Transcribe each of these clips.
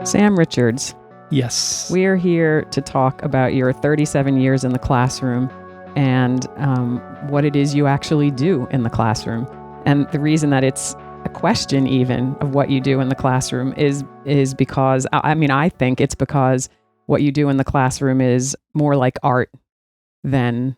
Sam Richards, Yes. we are here to talk about your 37 years in the classroom and what it is you actually do in the classroom. And the reason that it's a question even of what you do in the classroom is because, I think it's because what you do in the classroom is more like art than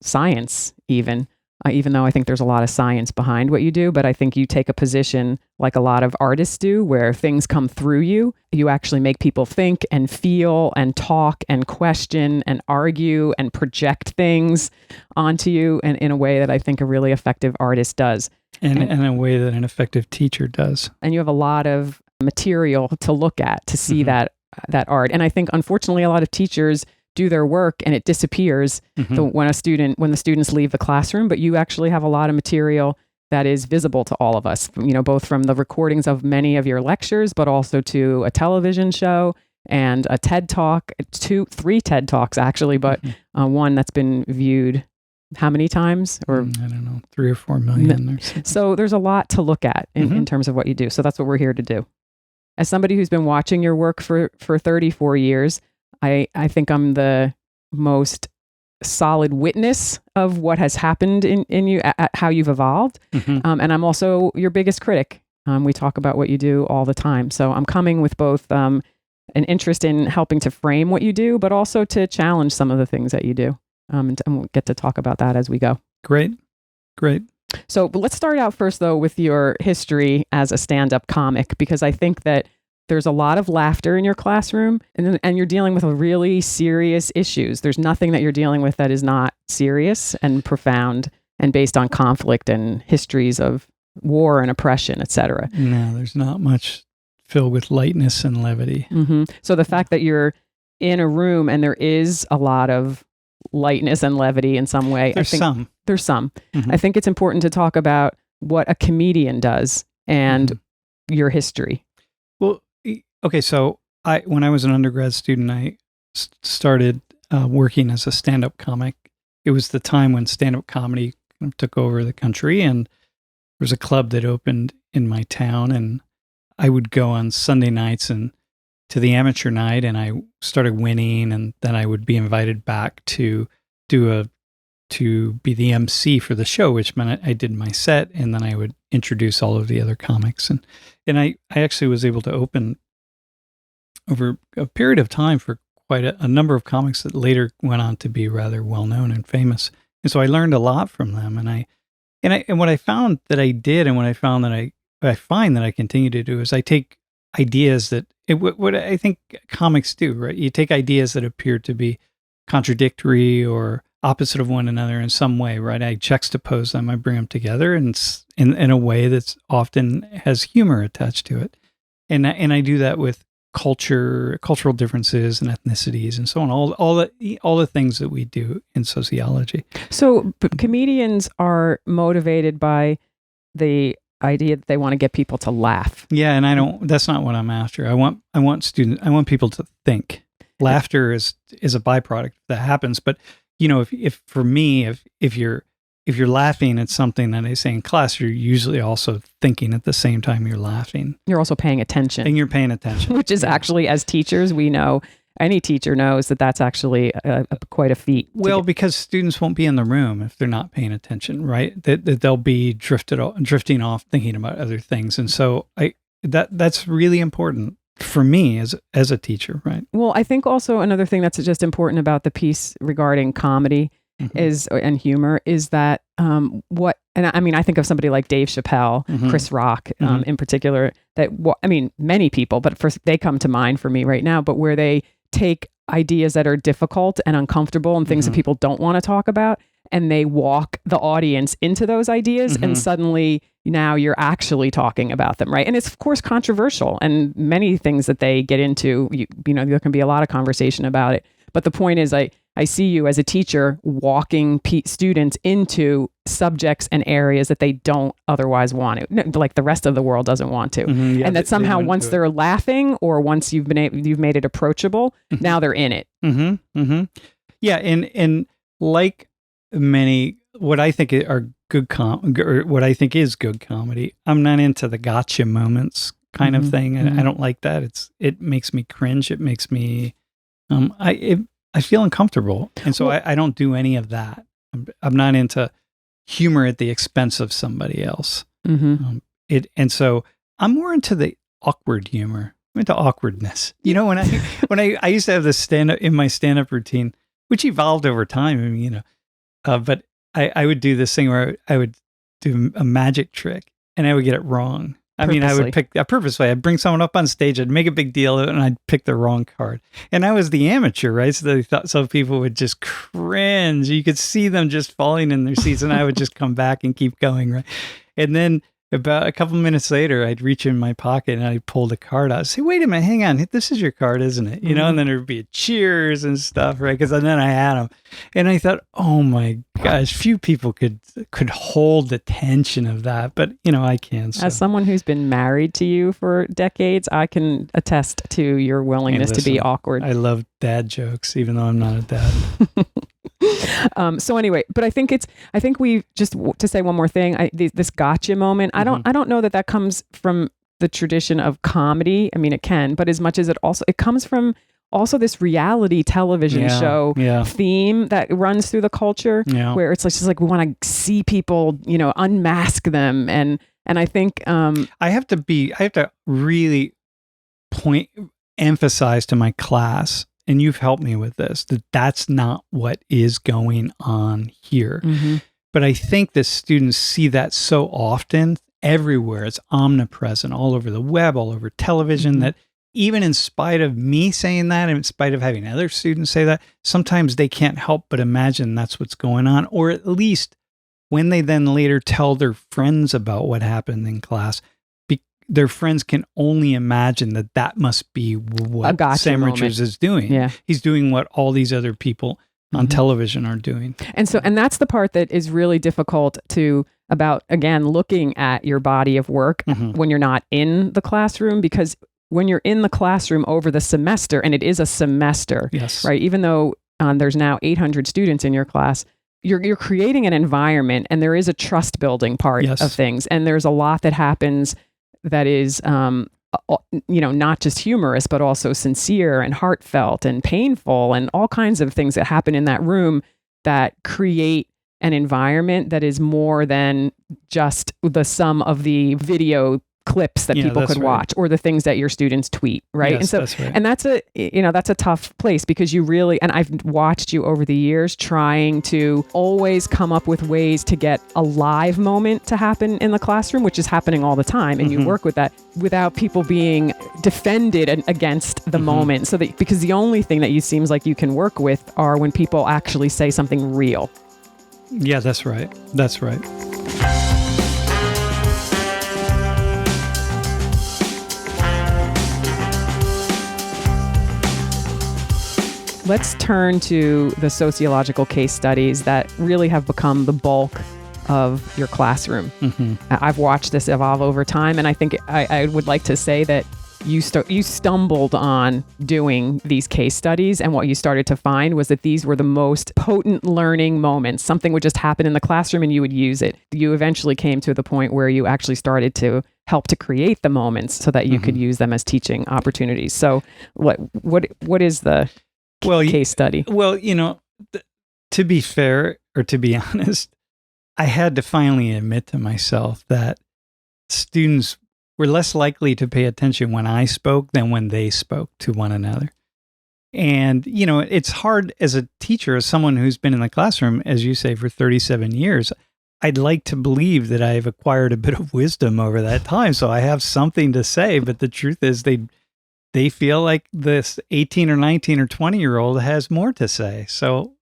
science even though I think there's a lot of science behind what you do, but I think you take a position like a lot of artists do where things come through you. You actually make people think and feel and talk and question and argue and project things onto you and in a way that I think a really effective artist does. And in a way that an effective teacher does. And you have a lot of material to look at to see that art. And I think, unfortunately, a lot of teachers do their work and it disappears when the students leave the classroom, but you actually have a lot of material that is visible to all of us, both from the recordings of many of your lectures, but also to a television show and a TED Talk, 3 TED Talks actually, but one that's been viewed how many times? Or I don't know, 3 or 4 million. So there's a lot to look at in terms of what you do. So that's what we're here to do. As somebody who's been watching your work for 34 years, I think I'm the most solid witness of what has happened in you, at how you've evolved. And I'm also your biggest critic. We talk about what you do all the time. So I'm coming with both an interest in helping to frame what you do, but also to challenge some of the things that you do. And we'll get to talk about that as we go. Great. So but let's start out first, though, with your history as a stand-up comic, because I think that there's a lot of laughter in your classroom, and you're dealing with really serious issues. There's nothing that you're dealing with that is not serious and profound and based on conflict and histories of war and oppression, etc. No, there's not much filled with lightness and levity. So the fact that you're in a room and there is a lot of lightness and levity in some way. There's some. I think it's important to talk about what a comedian does and your history. Well, okay, so when I was an undergrad student, I started working as a stand-up comic. It was the time when stand-up comedy kind of took over the country, and there was a club that opened in my town, and I would go on Sunday nights and to the amateur night, and I started winning, and then I would be invited back to be the MC for the show, which meant I did my set, and then I would introduce all of the other comics, and I actually was able to open over a period of time for quite a number of comics that later went on to be rather well known and famous. And so I learned a lot from them. And what I found that I did, and what I found that I find that I continue to do, is I take ideas that what I think comics do, right? You take ideas that appear to be contradictory or opposite of one another in some way, right? I juxtapose them, I bring them together, and in a way that's often has humor attached to it. And I do that with cultural differences and ethnicities and so on, all the things that we do in sociology. So comedians are motivated by the idea that they want to get people to laugh. Yeah, and that's not what I'm after. I want people to think. Laughter is a byproduct that happens, but if you're laughing at something that I say in class, you're usually also thinking at the same time you're laughing. You're also paying attention. And you're paying attention. Which is actually, as teachers, we know, any teacher knows that that's actually quite a feat. Well, because students won't be in the room if they're not paying attention, right? That they'll be drifting off thinking about other things. And so that's really important for me as a teacher, right? Well, I think also another thing that's just important about the piece regarding comedy and humor is that I think of somebody like Dave Chappelle, Chris Rock in particular, many people, but first they come to mind for me right now, but where they take ideas that are difficult and uncomfortable and things that people don't want to talk about, and they walk the audience into those ideas, and suddenly now you're actually talking about them, right? And it's of course controversial, and many things that they get into, there can be a lot of conversation about it. But the point is, I see you as a teacher walking students into subjects and areas that they don't otherwise want to, like the rest of the world doesn't want to. Yeah, and that somehow once they're laughing, or once you've made it approachable, now they're in it. Yeah, and like many, what I think are good what I think is good comedy, I'm not into the gotcha moments kind of thing. And I don't like that. It makes me cringe. It makes me, I feel uncomfortable. And so I don't do any of that. I'm not into humor at the expense of somebody else. And so I'm more into the awkward humor. I'm into awkwardness. You know, when I used to have this stand-up in my stand-up routine, which evolved over time. I mean, you know, but I would do this thing where I would do a magic trick and I would get it wrong. I mean, I would pick purposely. I'd bring someone up on stage, I'd make a big deal of it, and I'd pick the wrong card. And I was the amateur, right? So they thought some people would just cringe. You could see them just falling in their seats, and I would just come back and keep going, right? And then about a couple minutes later, I'd reach in my pocket and I'd pull the card out. I'd say, wait a minute, hang on. This is your card, isn't it? You know, and then there'd be cheers and stuff, right? Because then I had them. And I thought, oh my gosh, few people could hold the tension of that. But, you know, I can. So. As someone who's been married to you for decades, I can attest to your willingness to be awkward. I love dad jokes, even though I'm not a dad. So anyway, but I think we just, to say one more thing, this gotcha moment, I don't know that comes from the tradition of comedy. I mean, it can, but as much as it comes from also this reality television show theme that runs through the culture, where it's just like we want to see people, you know, unmask them, and I think I have to really emphasize to my class. And you've helped me with this, that's not what is going on here. But I think the students see that so often everywhere. It's omnipresent all over the web, all over television, that even in spite of me saying that, and in spite of having other students say that, sometimes they can't help but imagine that's what's going on. Or at least when they then later tell their friends about what happened in class, their friends can only imagine that must be what Sam Richards is doing. Yeah. He's doing what all these other people on television are doing. And that's the part that is really difficult about, again, looking at your body of work when you're not in the classroom, because when you're in the classroom over the semester, and it is a semester, right? Even though there's now 800 students in your class, you're creating an environment, and there is a trust building part of things. And there's a lot that happens that is, you know, not just humorous, but also sincere and heartfelt and painful, and all kinds of things that happen in that room that create an environment that is more than just the sum of the video clips that people could watch, or the things that your students tweet, right? And so, and that's a tough place, because you really, and I've watched you over the years trying to always come up with ways to get a live moment to happen in the classroom, which is happening all the time, and you work with that without people being defended against the moment. So that, because the only thing that seems like you can work with are when people actually say something real. Yeah, that's right. That's right. Let's turn to the sociological case studies that really have become the bulk of your classroom. I've watched this evolve over time, and I think I would like to say that you stumbled on doing these case studies, and what you started to find was that these were the most potent learning moments. Something would just happen in the classroom and you would use it. You eventually came to the point where you actually started to help to create the moments so that you could use them as teaching opportunities. So what is the case study? Well, you know, to be fair, or to be honest, I had to finally admit to myself that students were less likely to pay attention when I spoke than when they spoke to one another. And, you know, it's hard as a teacher, as someone who's been in the classroom, as you say, for 37 years. I'd like to believe that I've acquired a bit of wisdom over that time, so I have something to say. But the truth is they feel like this 18 or 19 or 20-year-old has more to say. So,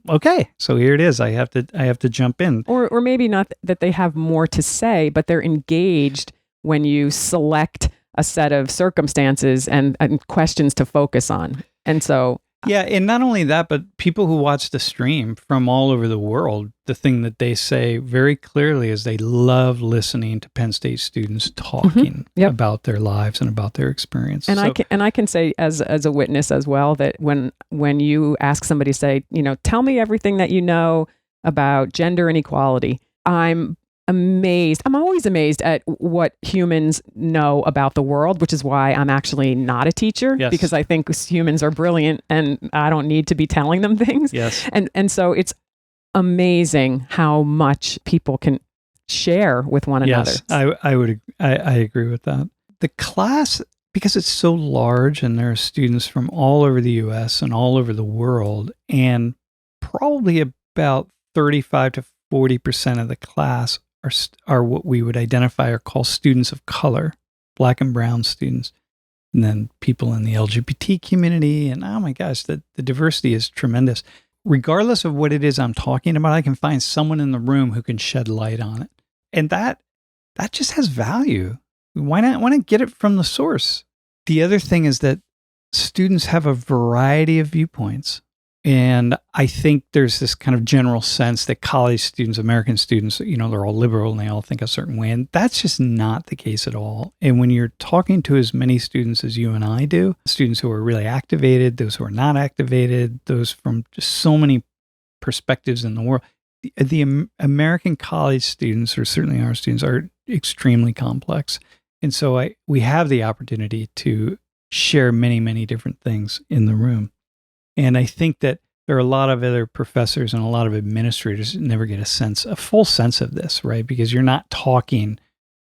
okay, so here it is. I have to jump in. Or maybe not that they have more to say, but they're engaged when you select a set of circumstances and questions to focus on. And so... Yeah, and not only that, but people who watch the stream from all over the world, the thing that they say very clearly is they love listening to Penn State students talking about their lives and about their experience. And I can say as a witness as well that when you ask somebody, say, you know, tell me everything that you know about gender inequality, I'm amazed. I'm always amazed at what humans know about the world, which is why I'm actually not a teacher, Yes. because I think humans are brilliant and I don't need to be telling them things. Yes. And so it's amazing how much people can share with one another. Yes, I agree with that. The class, because it's so large and there are students from all over the US and all over the world, and probably about 35 to 40% of the class are what we would identify or call students of color, Black and brown students, and then people in the LGBT community. And oh my gosh, the diversity is tremendous. Regardless of what it is I'm talking about, I can find someone in the room who can shed light on it. And that just has value. Why not get it from the source? The other thing is that students have a variety of viewpoints. And I think there's this kind of general sense that college students, American students, they're all liberal and they all think a certain way. And that's just not the case at all. And when you're talking to as many students as you and I do, students who are really activated, those who are not activated, those from just so many perspectives in the world, the American college students, or certainly our students, are extremely complex. And so we have the opportunity to share many, many different things in the room. And I think that there are a lot of other professors and a lot of administrators that never get a full sense of this, right? Because you're not talking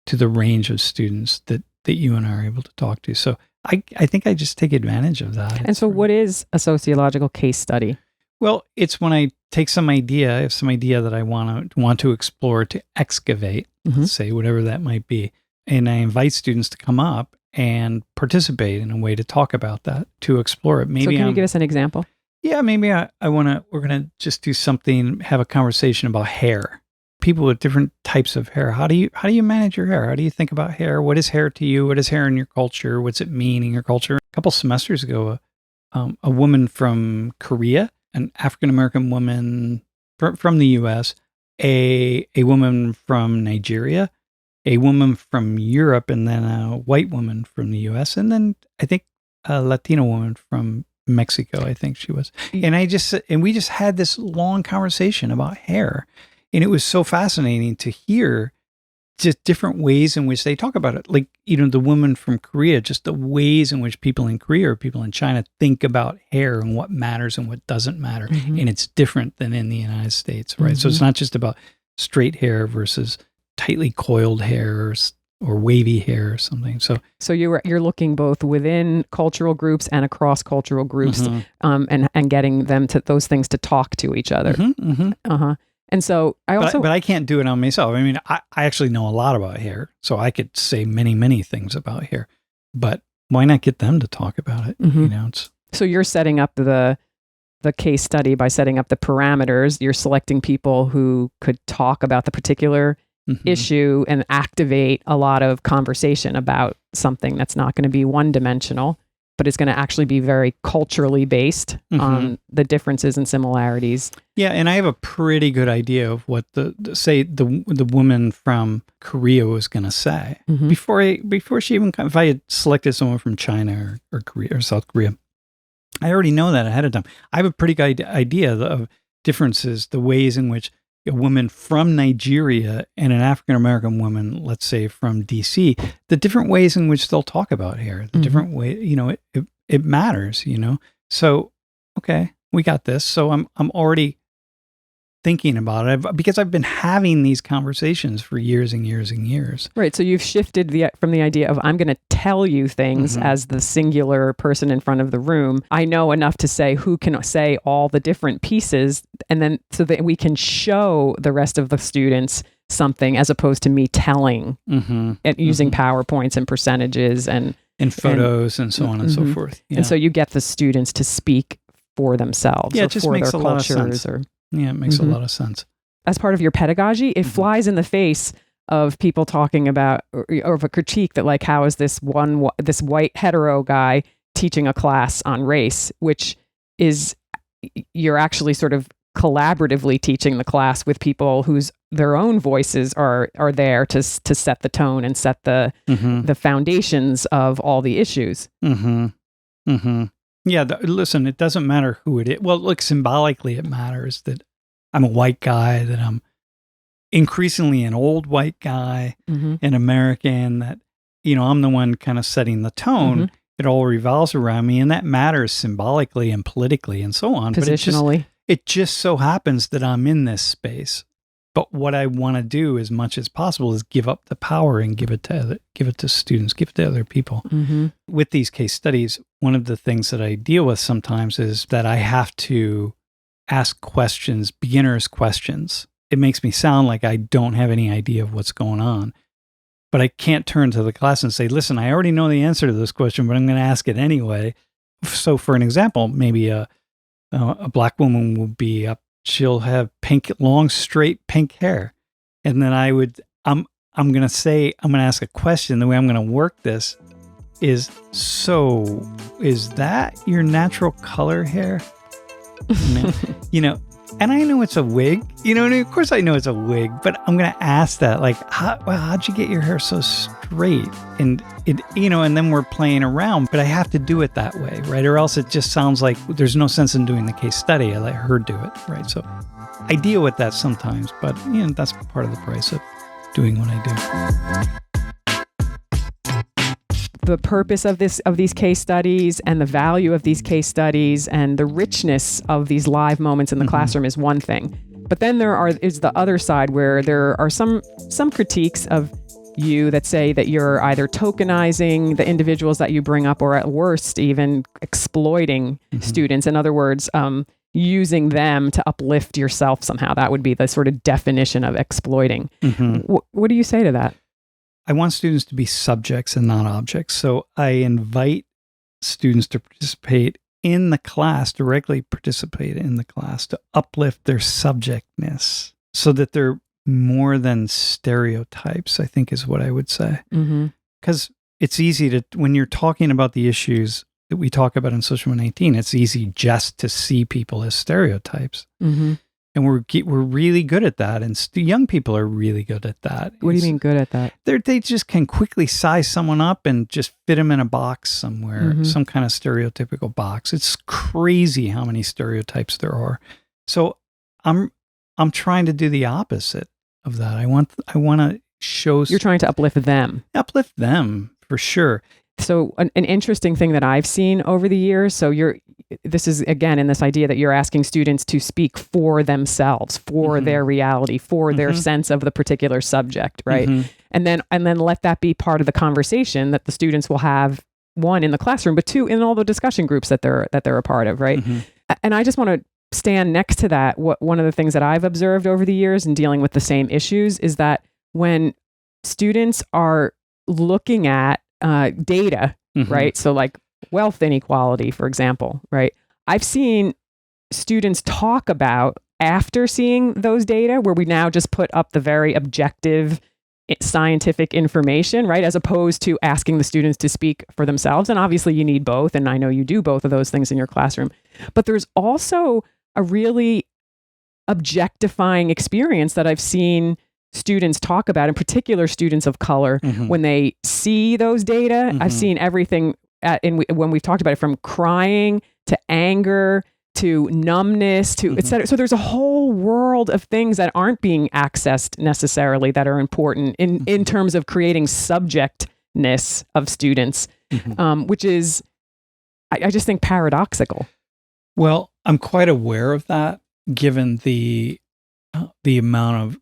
to the range of students that you and I are able to talk to. So I think I just take advantage of that. And so what is a sociological case study? Well, it's when I take some idea that I want to explore, to excavate, let's say, whatever that might be. And I invite students to come up and participate in a way to talk about that, to explore it. Maybe so can you give us an example? Yeah, maybe we're going to just do something, have a conversation about hair. People with different types of hair. How do you manage your hair? How do you think about hair? What is hair to you? What is hair in your culture? What's it mean in your culture? A couple semesters ago, a woman from Korea, an African-American woman from the US, a woman from Nigeria, a woman from Europe, and then a white woman from the US, and then I think a Latino woman from Mexico, I think she was. And we just had this long conversation about hair. And it was so fascinating to hear just different ways in which they talk about it. Like, the woman from Korea, just the ways in which people in Korea or people in China think about hair and what matters and what doesn't matter. And it's different than in the United States, right? So it's not just about straight hair versus tightly coiled hair or wavy hair or something. So you're looking both within cultural groups and across cultural groups, and getting them to those things to talk to each other. And so but I can't do it on myself. I mean, I actually know a lot about hair, so I could say many, many things about hair, but why not get them to talk about it? So you're setting up the case study by setting up the parameters. You're selecting people who could talk about the particular issue and activate a lot of conversation about something that's not going to be one-dimensional, but it's going to actually be very culturally based on the differences and similarities. Yeah, and I have a pretty good idea of what the woman from Korea was going to say before she even. If I had selected someone from China or Korea or South Korea, I already know that ahead of time. I have a pretty good idea of differences, the ways in which a woman from Nigeria and an African-American woman, let's say from DC, the different ways in which they'll talk about hair, the different way, it matters, So, okay, we got this. So I'm already thinking about it because I've been having these conversations for years and years and years. Right. So you've shifted from the idea of I'm going to tell you things as the singular person in front of the room. I know enough to say who can say all the different pieces, and then so that we can show the rest of the students something as opposed to me telling and using PowerPoints and percentages and photos and so on and so forth. Yeah. And so you get the students to speak for themselves. Yeah, it just makes a lot of sense. Yeah, it makes a lot of sense. As part of your pedagogy, it flies in the face of people talking about, or of a critique that, like, how is this white hetero guy teaching a class on race, which is, you're actually sort of collaboratively teaching the class with people whose their own voices are there to set the tone and set the foundations of all the issues. Yeah, listen, it doesn't matter who it is. Well, look, symbolically, it matters that I'm a white guy, that I'm increasingly an old white guy, an American, that, I'm the one kind of setting the tone. It all revolves around me, and that matters symbolically and politically and so on. Positionally. But it just so happens that I'm in this space. But what I want to do as much as possible is give up the power and give it to students, give it to other people. With these case studies, one of the things that I deal with sometimes is that I have to ask questions, beginner's questions. It makes me sound like I don't have any idea of what's going on. But I can't turn to the class and say, listen, I already know the answer to this question, but I'm going to ask it anyway. So for an example, maybe a black woman will be up. She'll have long, straight pink hair. And then I'm going to ask a question. The way I'm going to work this is, so is that your natural color hair? And I know it's a wig, and of course I know it's a wig, but I'm going to ask that, like, how'd you get your hair so straight? And and then we're playing around, but I have to do it that way, right? Or else it just sounds like there's no sense in doing the case study. I let her do it, right? So I deal with that sometimes, but that's part of the price of doing what I do. The purpose of these case studies and the value of these case studies and the richness of these live moments in the classroom is one thing. But then is the other side, where there are some critiques of you that say that you're either tokenizing the individuals that you bring up, or at worst even exploiting students. In other words, using them to uplift yourself somehow. That would be the sort of definition of exploiting. What do you say to that? I want students to be subjects and not objects. So I invite students to participate in the class, directly participate in the class, to uplift their subjectness so that they're more than stereotypes, I think is what I would say. Because it's easy to, when you're talking about the issues that we talk about in Social 119, it's easy just to see people as stereotypes. And we're really good at that, and young people are really good at that. What do you mean good at that? They just can quickly size someone up and just fit them in a box somewhere, some kind of stereotypical box. It's crazy how many stereotypes there are. So I'm trying to do the opposite of that. I want to show. You're trying to uplift them. Uplift them for sure. So an interesting thing that I've seen over the years, this is again in this idea that you're asking students to speak for themselves, for their reality, for their sense of the particular subject, right? And then let that be part of the conversation that the students will have, one, in the classroom, but two, in all the discussion groups that they're a part of, right? And I just want to stand next to that. One of the things that I've observed over the years in dealing with the same issues is that when students are looking at data, right? So like wealth inequality, for example, right? I've seen students talk about, after seeing those data, where we now just put up the very objective scientific information, right? As opposed to asking the students to speak for themselves. And obviously you need both. And I know you do both of those things in your classroom. But there's also a really objectifying experience that I've seen students talk about, in particular students of color, when they see those data. I've seen everything when we've talked about it, from crying to anger to numbness to et cetera. So there's a whole world of things that aren't being accessed necessarily that are important in terms of creating subjectness of students, which is, I just think, paradoxical. Well, I'm quite aware of that, given the amount of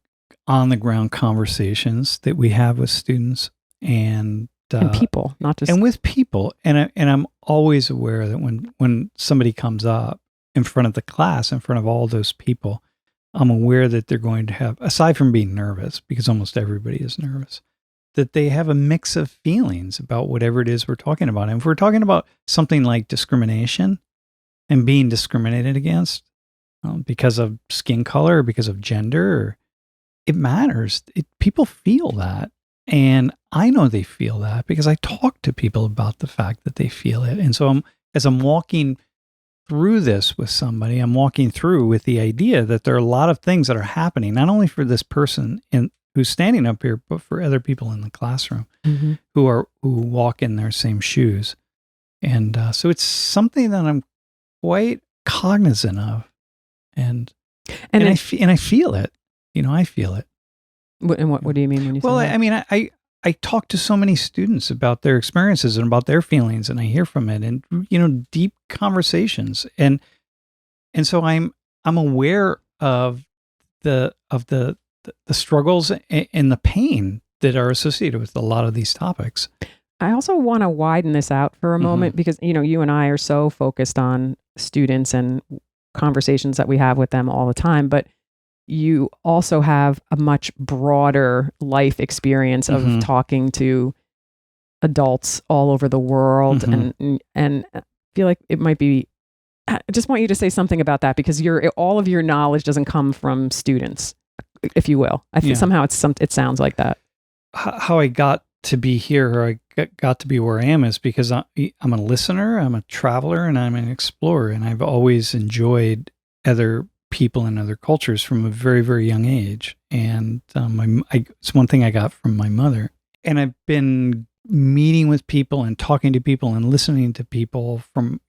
on-the-ground conversations that we have with students and people, not just... And with people. And I'm always aware that when somebody comes up in front of the class, in front of all those people, I'm aware that they're going to have, aside from being nervous, because almost everybody is nervous, that they have a mix of feelings about whatever it is we're talking about. And if we're talking about something like discrimination and being discriminated against because of skin color or because of gender, it matters. People feel that. And I know they feel that because I talk to people about the fact that they feel it. And so as I'm walking through this with somebody, I'm walking through with the idea that there are a lot of things that are happening, not only for this person who's standing up here, but for other people in the classroom who walk in their same shoes. And so it's something that I'm quite cognizant of. And I feel it. I feel it. And what do you mean when you say that? I mean, I talk to so many students about their experiences and about their feelings, and I hear from it, and deep conversations, and so I'm aware of the struggles and the pain that are associated with a lot of these topics. I also want to widen this out for a moment because, you and I are so focused on students and conversations that we have with them all the time, but you also have a much broader life experience of talking to adults all over the world. And I feel like it might be, I just want you to say something about that because all of your knowledge doesn't come from students, if you will. I think somehow it sounds like that. How I got to be here, or I got to be where I am, is because I'm a listener, I'm a traveler, and I'm an explorer, and I've always enjoyed other people and other cultures from a very, very young age. And it's one thing I got from my mother. And I've been meeting with people and talking to people and listening to people from,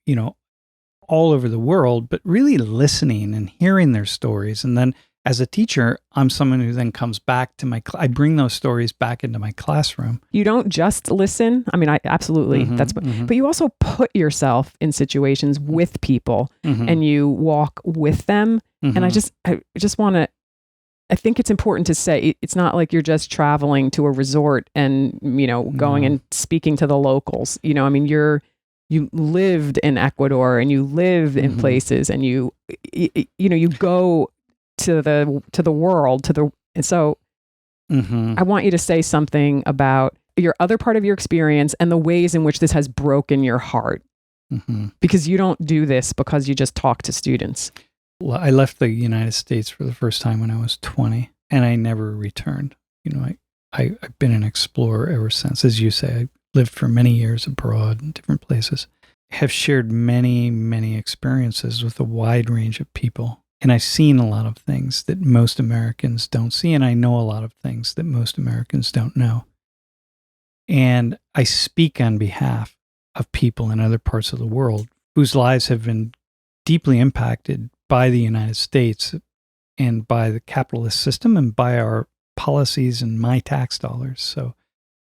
all over the world, but really listening and hearing their stories. And then as a teacher, I'm someone who then comes back to I bring those stories back into my classroom. You don't just listen. I mean, I absolutely, but you also put yourself in situations with people and you walk with them. And I just want to, I think it's important to say, it's not like you're just traveling to a resort and, going and speaking to the locals. I mean, you lived in Ecuador and you lived in places and you go to the world, and so I want you to say something about your other part of your experience and the ways in which this has broken your heart, because you don't do this because you just talk to students. Well, I left the United States for the first time when I was 20, and I never returned. I've been an explorer ever since. As you say, I lived for many years abroad in different places, have shared many, many experiences with a wide range of people. And I've seen a lot of things that most Americans don't see, and I know a lot of things that most Americans don't know. And I speak on behalf of people in other parts of the world whose lives have been deeply impacted by the United States and by the capitalist system and by our policies and my tax dollars. So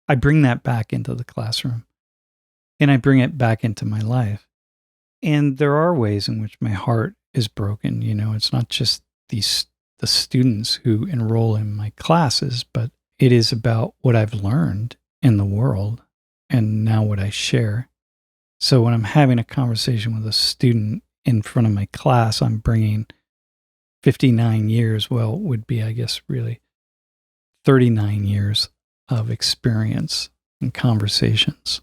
I bring that back into the classroom, and I bring it back into my life. And there are ways in which my heart is broken. It's not just the students who enroll in my classes, but it is about what I've learned in the world and now what I share. So when I'm having a conversation with a student in front of my class, I'm bringing 59 years, well, it would be, I guess, really 39 years of experience and conversations.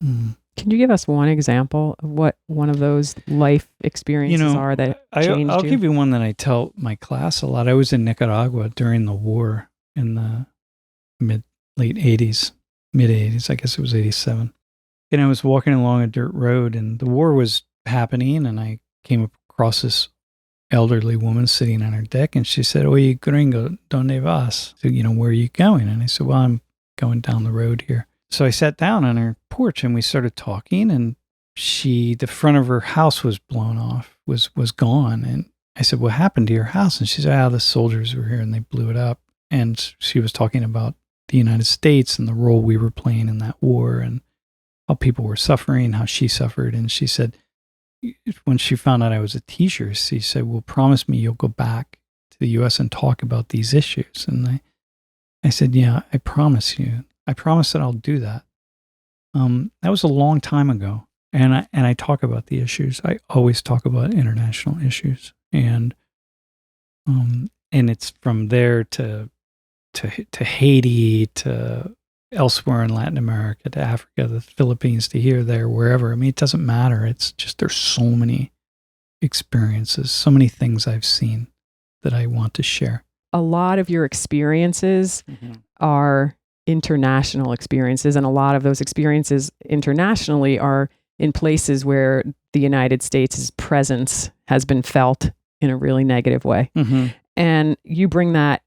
Can you give us one example of what one of those life experiences are that changed I'll you? give you one that I tell my class a lot. I was in Nicaragua during the war in the mid-80s, I guess it was 87. And I was walking along a dirt road, and the war was happening, and I came across this elderly woman sitting on her deck, and she said, "Oye, gringo, ¿dónde vas?" So, where are you going? And I said, "Well, I'm going down the road here." So I sat down on her porch and we started talking, and the front of her house was blown off, was gone. And I said, "What happened to your house?" And she said, "The soldiers were here and they blew it up." And she was talking about the United States and the role we were playing in that war and how people were suffering, how she suffered. And she said, when she found out I was a teacher, she said, "Well, promise me you'll go back to the U.S. and talk about these issues." And I said, "Yeah, I promise you. I promise that I'll do that." That was a long time ago. And I talk about the issues. I always talk about international issues. And it's from there to Haiti, to elsewhere in Latin America, to Africa, the Philippines, to here, there, wherever. I mean, it doesn't matter. It's just, there's so many experiences, so many things I've seen that I want to share. A lot of your experiences are international experiences, and a lot of those experiences internationally are in places where the United States' presence has been felt in a really negative way. And you bring that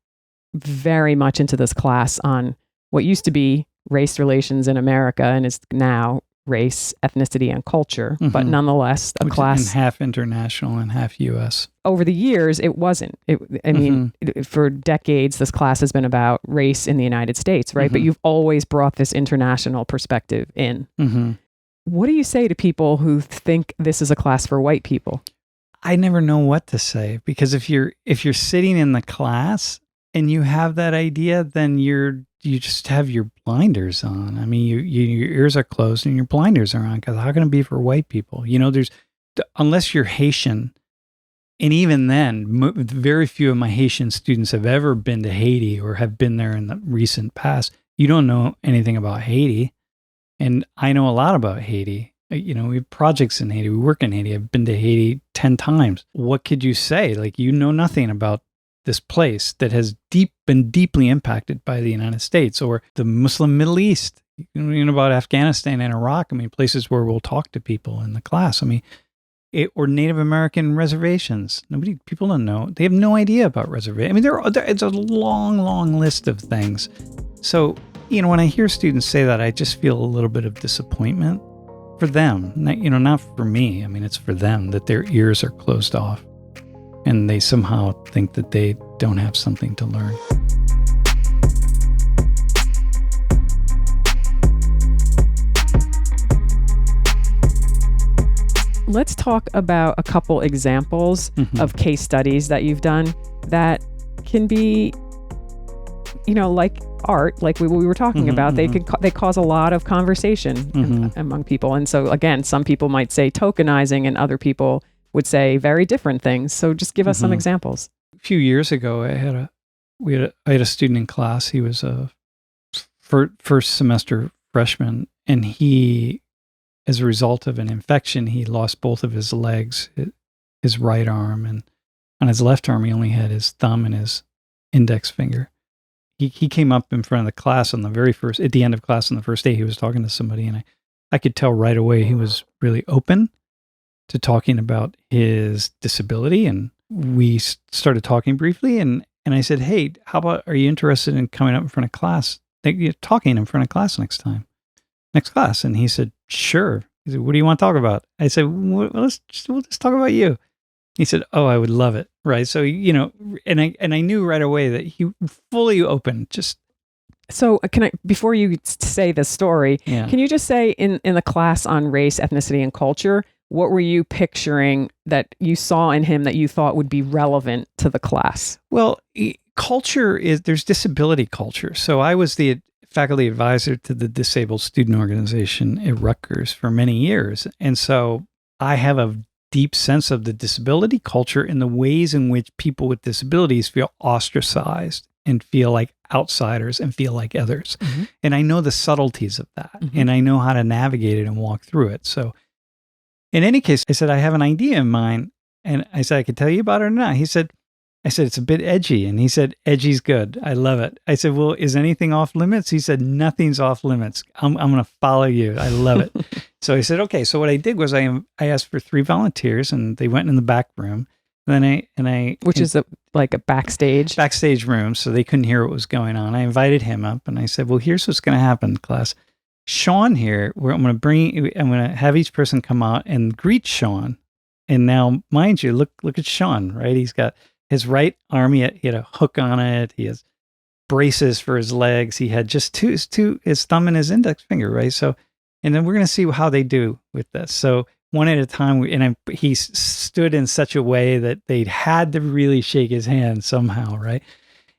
very much into this class on what used to be race relations in America and is now race, ethnicity, and culture, but nonetheless, a class. And half international and half U.S. Over the years, it wasn't. For decades, this class has been about race in the United States, right? But you've always brought this international perspective in. What do you say to people who think this is a class for white people? I never know what to say, because if you're sitting in the class and you have that idea, then you just have your blinders on. I mean, your ears are closed and your blinders are on, because how can it be for white people? Unless you're Haitian, and even then, very few of my Haitian students have ever been to Haiti or have been there in the recent past. You don't know anything about Haiti. And I know a lot about Haiti. We have projects in Haiti. We work in Haiti. I've been to Haiti 10 times. What could you say? Like, you know nothing about this place that has been deeply impacted by the United States or the Muslim Middle East. About Afghanistan and Iraq. I mean, places where we'll talk to people in the class. I mean, or Native American reservations. People don't know. They have no idea about reservations. I mean, it's a long, long list of things. So, when I hear students say that, I just feel a little bit of disappointment for them. Not for me. I mean, it's for them that their ears are closed off and they somehow think that they don't have something to learn. Let's talk about a couple examples of case studies that you've done that can be, like art, like we were talking about. They cause a lot of conversation among people. And so again, some people might say tokenizing and other people would say very different things. So just give us some examples. A few years ago, I had a student in class. He was a first semester freshman, and he, as a result of an infection, he lost both of his legs, his right arm, and on his left arm, he only had his thumb and his index finger. He came up in front of the class at the end of class on the first day. He was talking to somebody, and I could tell right away he was really open to talking about his disability. And we started talking briefly, and I said, "Hey, how about, are you interested in coming up in front of class, talking in front of class next class?" And he said, "Sure." He said, "What do you want to talk about?" I said, "We'll just talk about you." He said, "Oh, I would love it." Right. So, and I knew right away that he fully open. So before you say the story, can you just say in the class on race, ethnicity, and culture, what were you picturing that you saw in him that you thought would be relevant to the class? Well, there's disability culture. So I was the faculty advisor to the disabled student organization at Rutgers for many years. And so I have a deep sense of the disability culture and the ways in which people with disabilities feel ostracized and feel like outsiders and feel like others. And I know the subtleties of that, and I know how to navigate it and walk through it. So in any case, I said, I have an idea in mind. And I said, I could tell you about it or not. I said, it's a bit edgy. And he said, edgy's good. I love it. I said, well, is anything off limits? He said, nothing's off limits. I'm going to follow you. I love it. So I said, okay. So what I did was I asked for 3 volunteers, and they went in the back room. Which is like a backstage room. So they couldn't hear what was going on. I invited him up, and I said, well, here's what's going to happen, class. Sean here, I'm going to have each person come out and greet Sean. And now, mind you, look at Sean, right? He's got his right arm, he had a hook on it. He has braces for his legs. He had just his thumb and his index finger, right? So, and then we're going to see how they do with this. So one at a time, he stood in such a way that they'd had to really shake his hand somehow, right?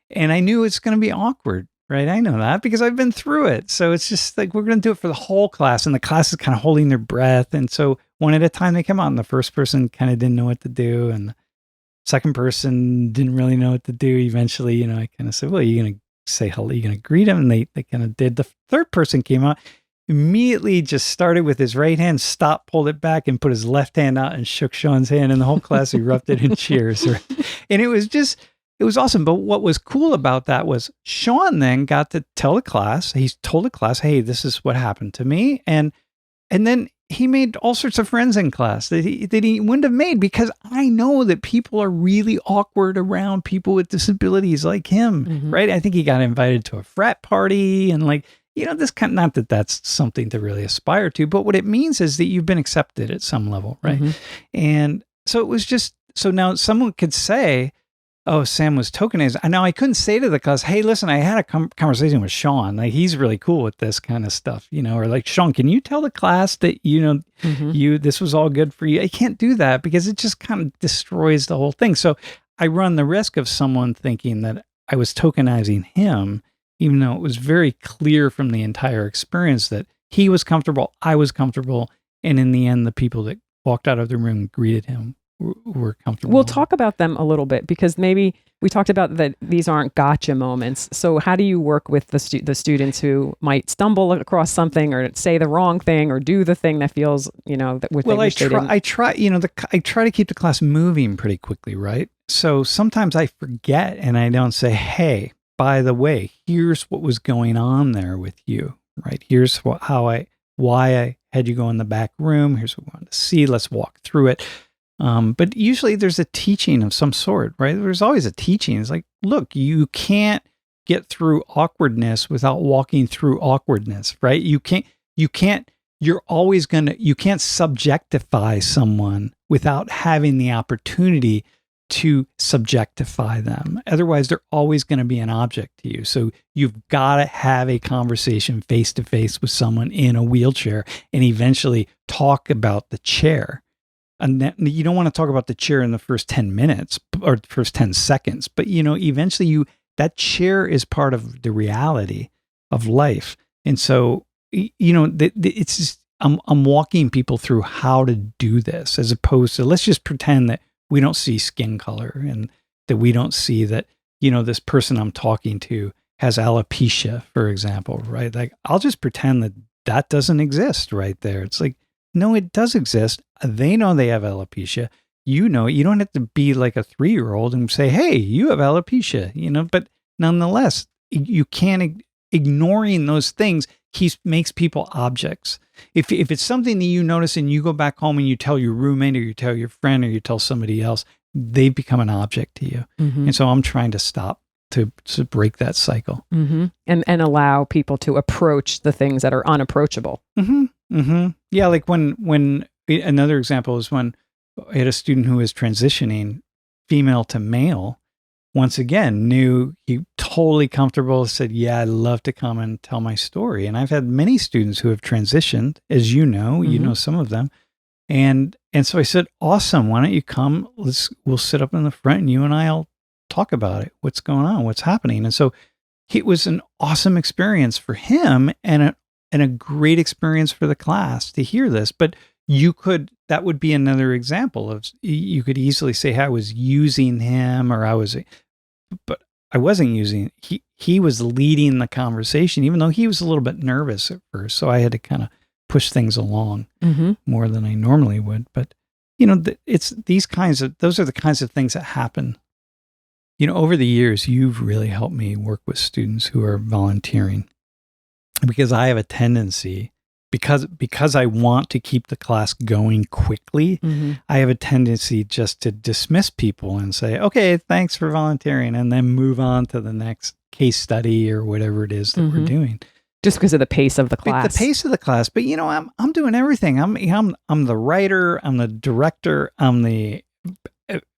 And I knew it's going to be awkward, right? I know that because I've been through it. So it's just like, we're going to do it for the whole class, and the class is kind of holding their breath. And so one at a time they come out, and the first person kind of didn't know what to do, and the second person didn't really know what to do. Eventually, I kind of said, well, you're going to say hello, you're going to greet him. And they kind of did. The third person came out, immediately just started with his right hand, stopped, pulled it back, and put his left hand out and shook Sean's hand. And the whole class erupted in cheers. And it was awesome. But what was cool about that was Sean then got to tell the class, he told the class, hey, this is what happened to me. And then he made all sorts of friends in class that he wouldn't have made, because I know that people are really awkward around people with disabilities like him, right? I think he got invited to a frat party, and not that that's something to really aspire to, but what it means is that you've been accepted at some level, right? And so it was just, so now someone could say, oh, Sam was tokenized. Now I couldn't say to the class, hey, listen, I had a conversation with Sean. Like, he's really cool with this kind of stuff, or like, Sean, can you tell the class that, this was all good for you? I can't do that because it just kind of destroys the whole thing. So I run the risk of someone thinking that I was tokenizing him, even though it was very clear from the entire experience that he was comfortable, I was comfortable. And in the end, the people that walked out of the room and greeted him were comfortable. We'll talk about them a little bit, because maybe we talked about that these aren't gotcha moments. So how do you work with the students who might stumble across something or say the wrong thing or do the thing that feels, that I try to keep the class moving pretty quickly, right? So sometimes I forget and I don't say, hey, by the way, here's what was going on there with you, right? Here's why I had you go in the back room. Here's what we wanted to see. Let's walk through it. But usually there's a teaching of some sort, right? There's always a teaching. It's like, look, you can't get through awkwardness without walking through awkwardness, right? You can't subjectify someone without having the opportunity to subjectify them. Otherwise, they're always going to be an object to you. So you've got to have a conversation face to face with someone in a wheelchair and eventually talk about the chair. And then you don't want to talk about the chair in the first 10 minutes or the first 10 seconds, but eventually that chair is part of the reality of life. And so, it's just, I'm walking people through how to do this, as opposed to, let's just pretend that we don't see skin color and that we don't see that, this person I'm talking to has alopecia, for example, right? Like, I'll just pretend that doesn't exist right there. It's like, no, it does exist. They know they have alopecia. You don't have to be like a 3-year-old and say, hey, you have alopecia, but nonetheless, you can't, ignoring those things makes people objects. If it's something that you notice and you go back home and you tell your roommate or you tell your friend or you tell somebody else, they become an object to you. And so I'm trying to stop to break that cycle. And allow people to approach the things that are unapproachable. Yeah, like when another example is when I had a student who was transitioning female to male. Once again, knew he totally comfortable, said, yeah, I'd love to come and tell my story. And I've had many students who have transitioned, as you know some of them. And so I said, awesome, why don't you come? We'll sit up in the front and you and I'll talk about it. What's going on? What's happening? And so it was an awesome experience for him and a great experience for the class to hear this. But that would be another example of, you could easily say, hey, I was using him but I wasn't using, he was leading the conversation, even though he was a little bit nervous at first. So I had to kind of push things along more than I normally would. But, it's those are the kinds of things that happen. Over the years, you've really helped me work with students who are volunteering, because I have a tendency, because I want to keep the class going quickly, I have a tendency just to dismiss people and say, okay, thanks for volunteering, and then move on to the next case study or whatever it is that we're doing. Just because of the pace of the class. The pace of the class. But I'm doing everything. I'm the writer, I'm the director, I'm the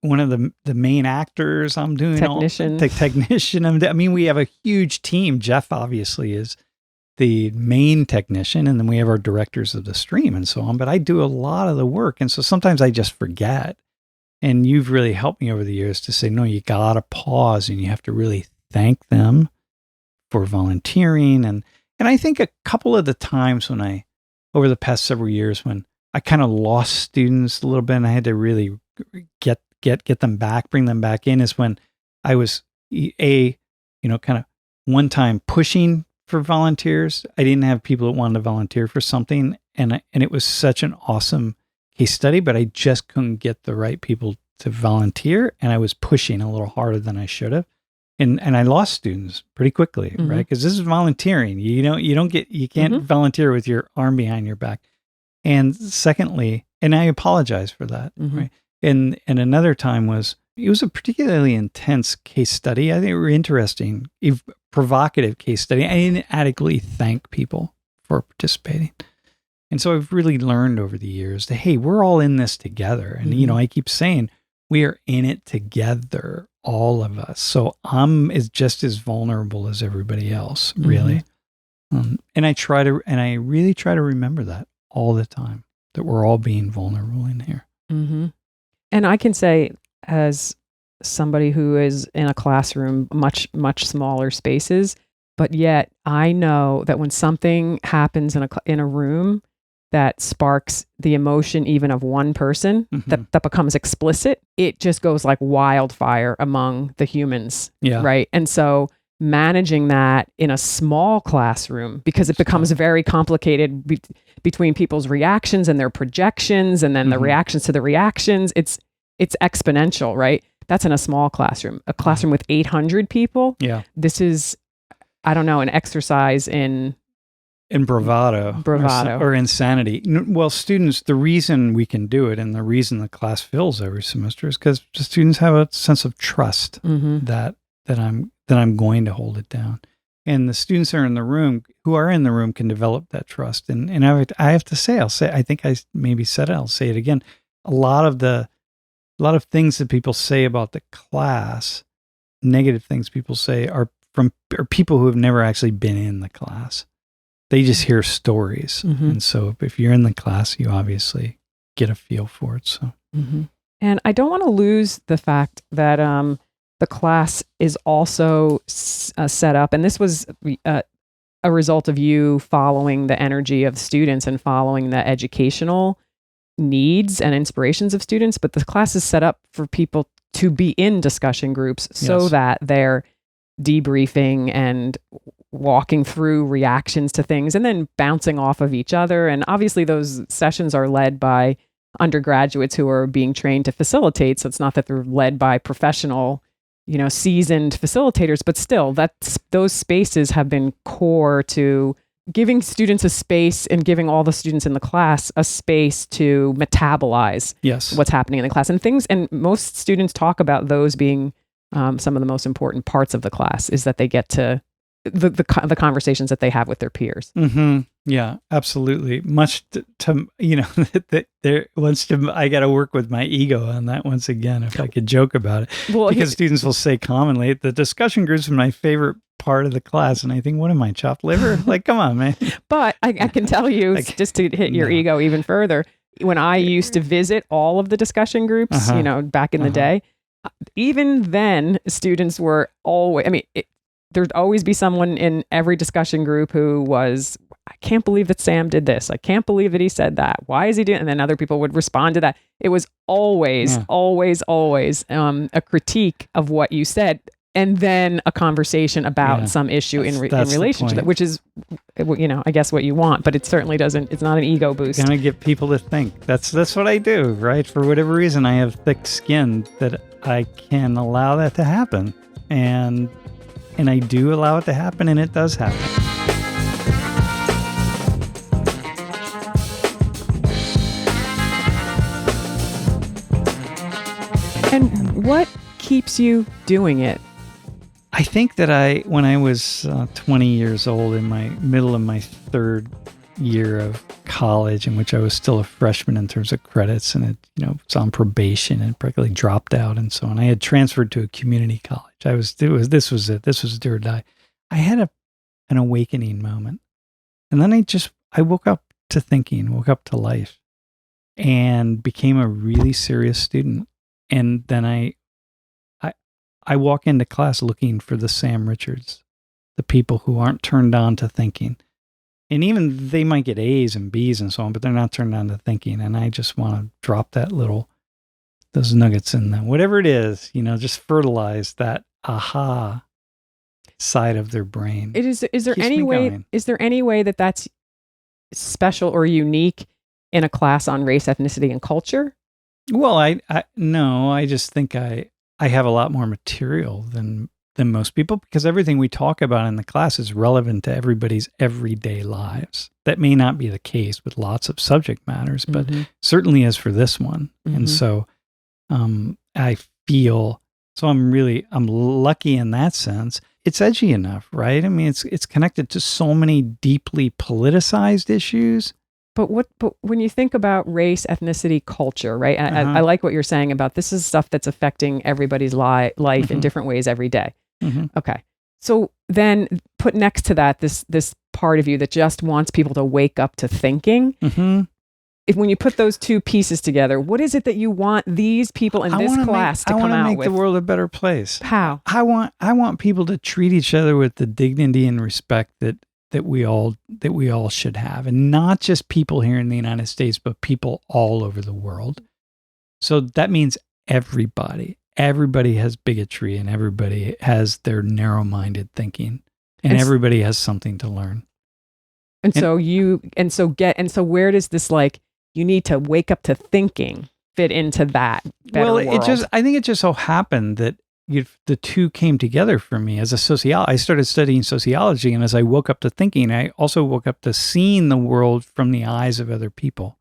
one of the main actors. I'm doing technician. We have a huge team. Jeff obviously is the main technician, and then we have our directors of the stream and so on. But I do a lot of the work, and so sometimes I just forget. And you've really helped me over the years to say, no, you gotta pause, and you have to really thank them for volunteering. And I think a couple of the times over the past several years, when I kind of lost students a little bit, and I had to really get them back, bring them back in, is when I was kind of one time pushing for volunteers. I didn't have people that wanted to volunteer for something, and it was such an awesome case study, but I just couldn't get the right people to volunteer, and I was pushing a little harder than I should have, and I lost students pretty quickly, right? Because this is volunteering. You can't volunteer with your arm behind your back. And secondly, and I apologize for that, right? And another time it was a particularly intense case study. I think it were interesting, provocative case study. I didn't adequately thank people for participating. And so I've really learned over the years that, hey, we're all in this together. And, I keep saying we are in it together, all of us. So I'm just as vulnerable as everybody else, really. And I really try to remember that all the time, that we're all being vulnerable in here. And I can say, as somebody who is in a classroom, much, much smaller spaces, but yet I know that when something happens in a room that sparks the emotion even of one person, that becomes explicit, it just goes like wildfire among the humans, right? And so managing that in a small classroom, because it becomes very complicated between people's reactions and their projections, and then the reactions to the reactions, it's exponential, right? That's in a small classroom. A classroom with 800 people, this is, I don't know, an exercise in bravado or insanity. Well, students, the reason we can do it and the reason the class fills every semester is because the students have a sense of trust that I'm going to hold it down. And the students who are in the room can develop that trust. And I have to say, I think I maybe said it, I'll say it again. A lot of things that people say about the class, negative things people say, are people who have never actually been in the class. They just hear stories. And so if you're in the class, you obviously get a feel for it. So, And I don't want to lose the fact that the class is also set up, and this was a result of you following the energy of students and following the educational needs and inspirations of students, but the class is set up for people to be in discussion groups so that they're debriefing and walking through reactions to things and then bouncing off of each other. And obviously those sessions are led by undergraduates who are being trained to facilitate. So it's not that they're led by professional, seasoned facilitators, but still those spaces have been core to giving students a space and giving all the students in the class a space to metabolize what's happening in the class and most students talk about those being some of the most important parts of the class, is that they get to the conversations that they have with their peers. Yeah, absolutely. Much to I got to work with my ego on that once again, if I could joke about it. Well, because students will say commonly, the discussion groups are my favorite part of the class. And I think, what am I, chopped liver? Like, come on, man. But I can tell you, just to hit your ego even further, when I used to visit all of the discussion groups, back in the day, even then students were always, there'd always be someone in every discussion group who was, I can't believe that Sam did this. I can't believe that he said that. Why is he doing? And then other people would respond to that. It was always a critique of what you said, and then a conversation about some issue in relation to that, which is, I guess what you want, but it certainly doesn't. It's not an ego boost. Gonna get people to think. That's what I do, right? For whatever reason, I have thick skin that I can allow that to happen, and I do allow it to happen, and it does happen. And what keeps you doing it? I think that when I was 20 years old, in my middle of my third year of college, in which I was still a freshman in terms of credits, and was on probation and practically dropped out and so on. I had transferred to a community college. This was do or die. I had an awakening moment, and then I woke up to thinking, woke up to life, and became a really serious student. And then I walk into class looking for the Sam Richards, the people who aren't turned on to thinking. And even they might get A's and B's and so on, but they're not turned on to thinking. And I just want to drop those nuggets in them. Whatever it is, just fertilize that aha side of their brain. Is there any way that that's special or unique in a class on race, ethnicity, and culture? Well, I just think I have a lot more material than most people, because everything we talk about in the class is relevant to everybody's everyday lives. That may not be the case with lots of subject matters, but certainly is for this one. And so I feel, I'm lucky in that sense. it's edgy enough, right? I mean, it's connected to so many deeply politicized issues. But when you think about race, ethnicity, culture, right? I like what you're saying about this is stuff that's affecting everybody's life in different ways every day. Okay. So then put next to that this part of you that just wants people to wake up to thinking. When you put those two pieces together, what is it that you want these people in this class to come out with? I want to make the world a better place. How? I want people to treat each other with the dignity and respect that we all should have, and not just people here in the United States, but people all over the world. So that means everybody has bigotry, and everybody has their narrow-minded thinking, and everybody has something to learn. So where does this, like, you need to wake up to thinking fit into that better world? I think it just so happened that the two came together for me as a sociologist. I started studying sociology, and as I woke up to thinking, I also woke up to seeing the world from the eyes of other people.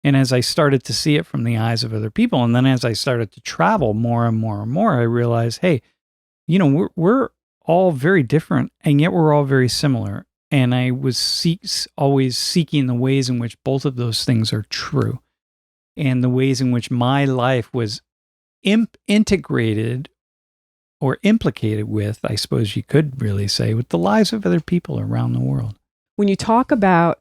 And as I started to see it from the eyes of other people, and then as I started to travel more and more and more, I realized, hey, we're all very different, and yet we're all very similar. And I was always seeking the ways in which both of those things are true, and the ways in which my life was integrated or implicated with, I suppose you could really say, with the lives of other people around the world. When you talk about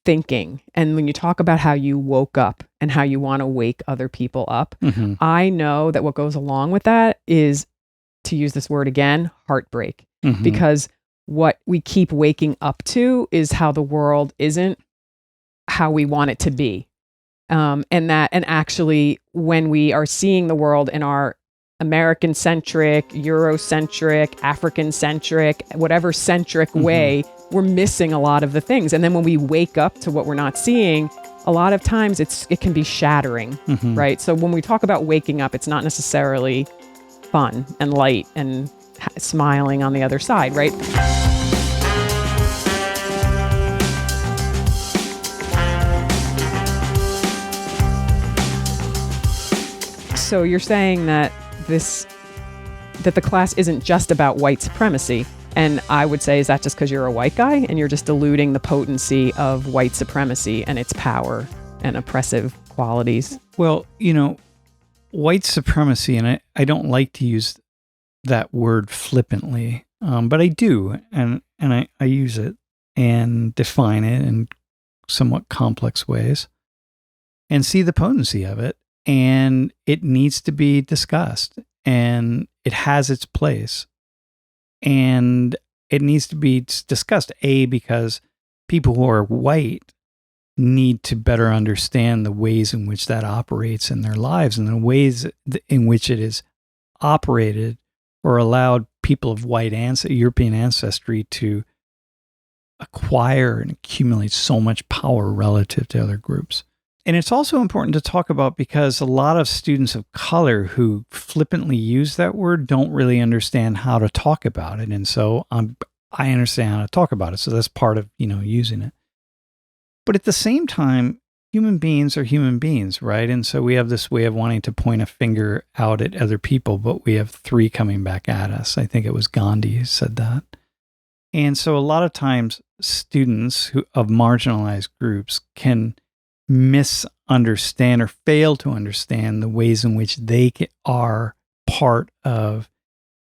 thinking, and when you talk about how you woke up and how you want to wake other people up, I know that what goes along with that is, to use this word again, heartbreak. Because what we keep waking up to is how the world isn't how we want it to be. And actually, when we are seeing the world in our American-centric, Eurocentric, African-centric, whatever centric way, we're missing a lot of the things. And then when we wake up to what we're not seeing, a lot of times it can be shattering, right? So when we talk about waking up, it's not necessarily fun and light and smiling on the other side, right? So you're saying that the class isn't just about white supremacy. And I would say, is that just because you're a white guy and you're just diluting the potency of white supremacy and its power and oppressive qualities? Well, white supremacy, and I don't like to use that word flippantly, but I do, and I use it and define it in somewhat complex ways and see the potency of it. And it needs to be discussed, and it has its place, and it needs to be discussed, because people who are white need to better understand the ways in which that operates in their lives, and the ways in which it is operated or allowed people of European ancestry to acquire and accumulate so much power relative to other groups. And it's also important to talk about, because a lot of students of color who flippantly use that word don't really understand how to talk about it. And so I understand how to talk about it. So that's part of, using it. But at the same time, human beings are human beings, right? And so we have this way of wanting to point a finger out at other people, but we have three coming back at us. I think it was Gandhi who said that. And so a lot of times students of marginalized groups can misunderstand or fail to understand the ways in which they are part of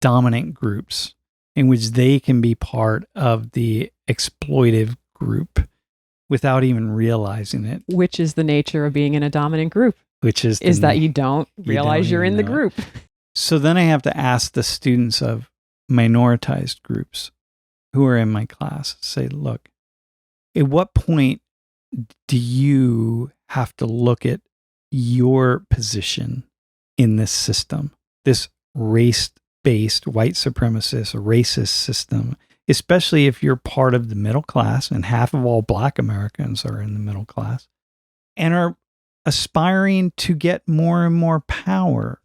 dominant groups, in which they can be part of the exploitive group without even realizing it. Which is the nature of being in a dominant group. That you don't realize you're in the group. So then I have to ask the students of minoritized groups who are in my class, say, look, at what point do you have to look at your position in this system, this race-based, white supremacist, racist system, especially if you're part of the middle class, and half of all Black Americans are in the middle class, and are aspiring to get more and more power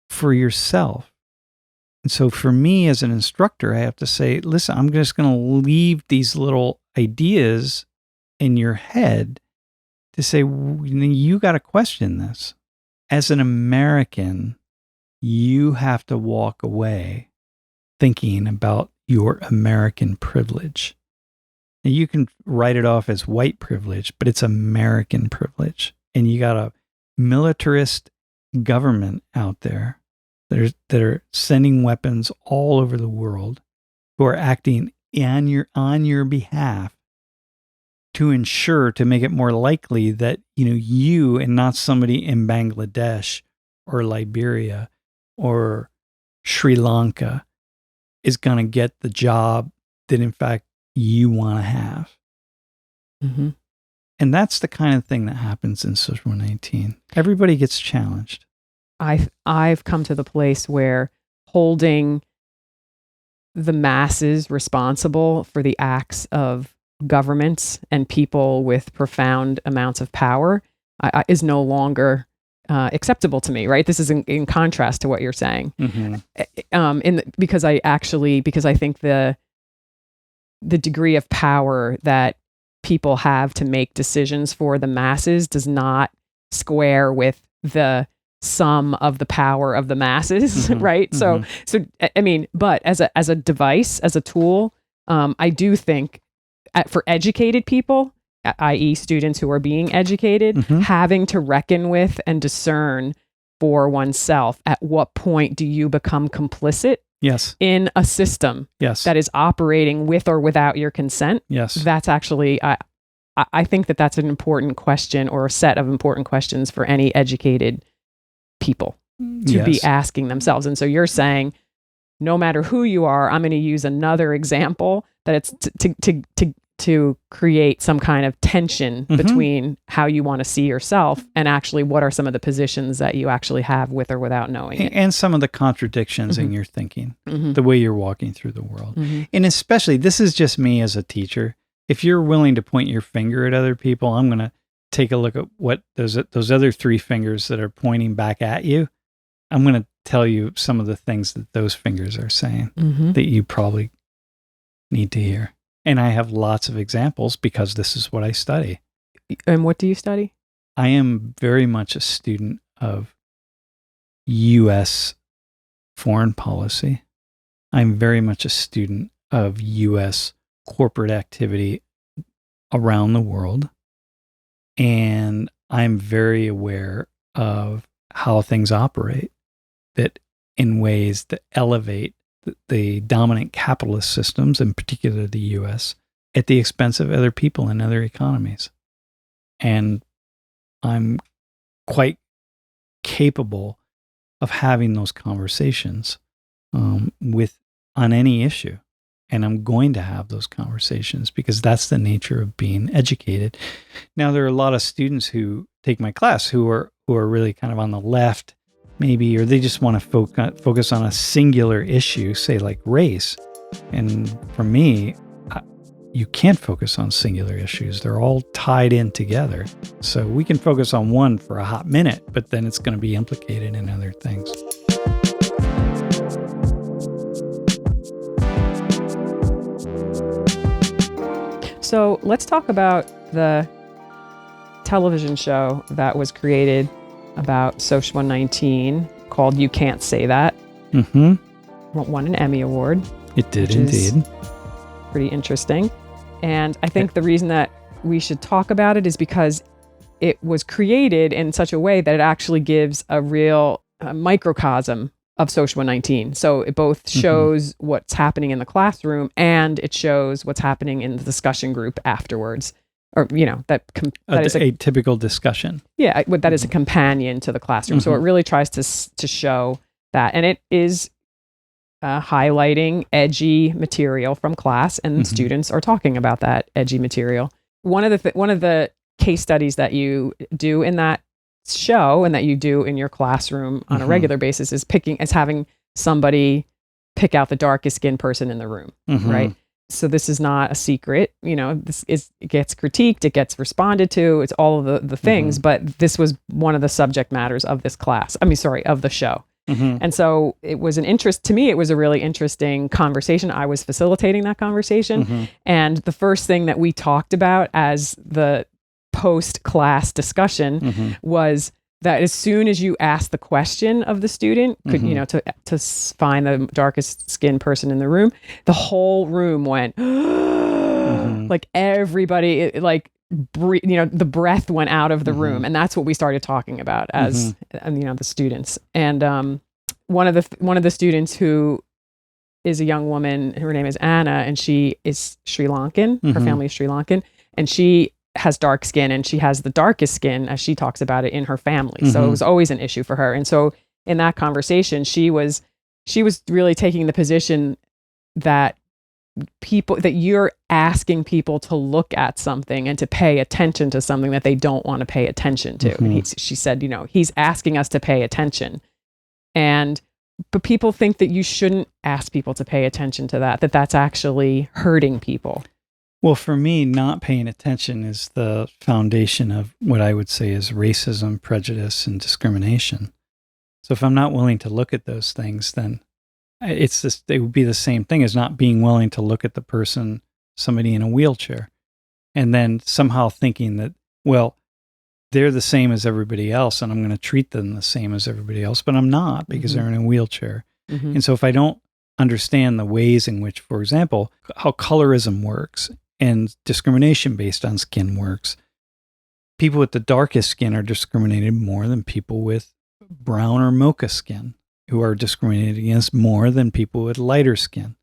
for yourself. And so for me as an instructor, I have to say, listen, I'm just going to leave these little ideas in your head to say, you got to question this. As an American, you have to walk away thinking about your American privilege. And you can write it off as white privilege, but it's American privilege. And you got a militarist government out there that are sending weapons all over the world, who are acting on your behalf to ensure, to make it more likely that, you and not somebody in Bangladesh or Liberia or Sri Lanka is going to get the job that in fact you want to have. Mm-hmm. And that's the kind of thing that happens in Social 19. Everybody gets challenged. I've come to the place where holding the masses responsible for the acts of governments and people with profound amounts of power is no longer acceptable to me, right? This is in contrast to what you're saying. Mm-hmm. Because I think the degree of power that people have to make decisions for the masses does not square with the sum of the power of the masses, mm-hmm. right? Mm-hmm. So I mean, but as a device, as a tool, I do think for educated people, i.e. students who are being educated, mm-hmm. having to reckon with and discern for oneself, at what point do you become complicit Yes. in a system Yes. that is operating with or without your consent? Yes. That's actually, I think that's an important question, or a set of important questions for any educated people to be asking themselves. And so you're saying, no matter who you are, I'm going to use another example that it's to create some kind of tension mm-hmm. between how you want to see yourself and actually what are some of the positions that you actually have with or without knowing it. And some of the contradictions mm-hmm. in your thinking, mm-hmm. the way you're walking through the world. Mm-hmm. And especially, this is just me as a teacher. If you're willing to point your finger at other people, I'm going to take a look at what those other three fingers that are pointing back at you. I'm going to tell you some of the things that those fingers are saying mm-hmm. that you probably need to hear. And I have lots of examples because this is what I study. And what do you study? I am very much a student of U.S. foreign policy. I'm very much a student of U.S. corporate activity around the world. And I'm very aware of how things operate, that in ways that elevate the dominant capitalist systems, in particular the U.S., at the expense of other people and other economies. And I'm quite capable of having those conversations on any issue. And I'm going to have those conversations because that's the nature of being educated. Now, there are a lot of students who take my class who are really kind of on the left, maybe, or they just want to focus on a singular issue, say like race. And for me, you can't focus on singular issues. They're all tied in together. So we can focus on one for a hot minute, but then it's going to be implicated in other things. So let's talk about the television show that was created about Social 19 called You Can't Say That. Mm-hmm. Won an Emmy Award. It did indeed. Pretty interesting. And I think the reason that we should talk about it is because it was created in such a way that it actually gives a real microcosm of Social 19. So it both shows mm-hmm. what's happening in the classroom and it shows what's happening in the discussion group afterwards. Or, that is a typical discussion. Yeah, that mm-hmm. is a companion to the classroom. Mm-hmm. So it really tries to show that. And it is highlighting edgy material from class, and mm-hmm. students are talking about that edgy material. One of the case studies that you do in that show and that you do in your classroom on mm-hmm. a regular basis is having somebody pick out the darkest skinned person in the room, mm-hmm. right? So this is not a secret, it gets critiqued, it gets responded to, it's all of the things, mm-hmm. but this was one of the subject matters of this class. of the show. Mm-hmm. And so it was it was a really interesting conversation. I was facilitating that conversation. Mm-hmm. And the first thing that we talked about as the post-class discussion mm-hmm. was that as soon as you ask the question of the student, to find the darkest skinned person in the room, the whole room went like everybody, the breath went out of the room, and that's what we started talking about as the students. And one of the students, who is a young woman, her name is Anna, and she is Sri Lankan. Her family is Sri Lankan, and she has dark skin, and she has the darkest skin, as she talks about it, in her family. So it was always an issue for her. And so in that conversation, she was really taking the position that you're asking people to look at something and to pay attention to something that they don't want to pay attention to. And she said, he's asking us to pay attention. But people think that you shouldn't ask people to pay attention to that's actually hurting people. Well, for me, not paying attention is the foundation of what I would say is racism, prejudice, and discrimination. So if I'm not willing to look at those things, then it would be the same thing as not being willing to look at the person, somebody in a wheelchair, and then somehow thinking that, well, they're the same as everybody else, and I'm going to treat them the same as everybody else, but I'm not, because they're in a wheelchair. And so if I don't understand the ways in which, for example, how colorism works and discrimination based on skin works, people with the darkest skin are discriminated more than people with brown or mocha skin, who are discriminated against more than people with lighter skin.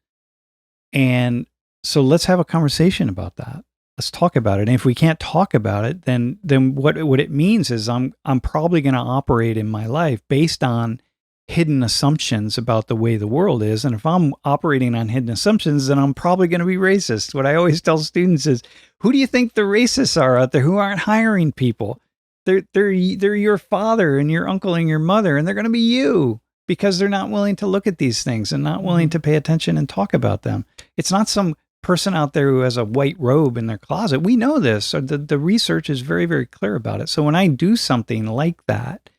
And so let's have a conversation about that. Let's talk about it. And if we can't talk about it, then what it means is I'm probably going to operate in my life based on hidden assumptions about the way the world is. And if I'm operating on hidden assumptions, then I'm probably going to be racist. What I always tell students is, who do you think the racists are out there who aren't hiring people? They're your father and your uncle and your mother, and they're going to be you, because they're not willing to look at these things and not willing to pay attention and talk about them. It's not some person out there who has a white robe in their closet. We know this. So the research is very, very clear about it. So when I do something like that,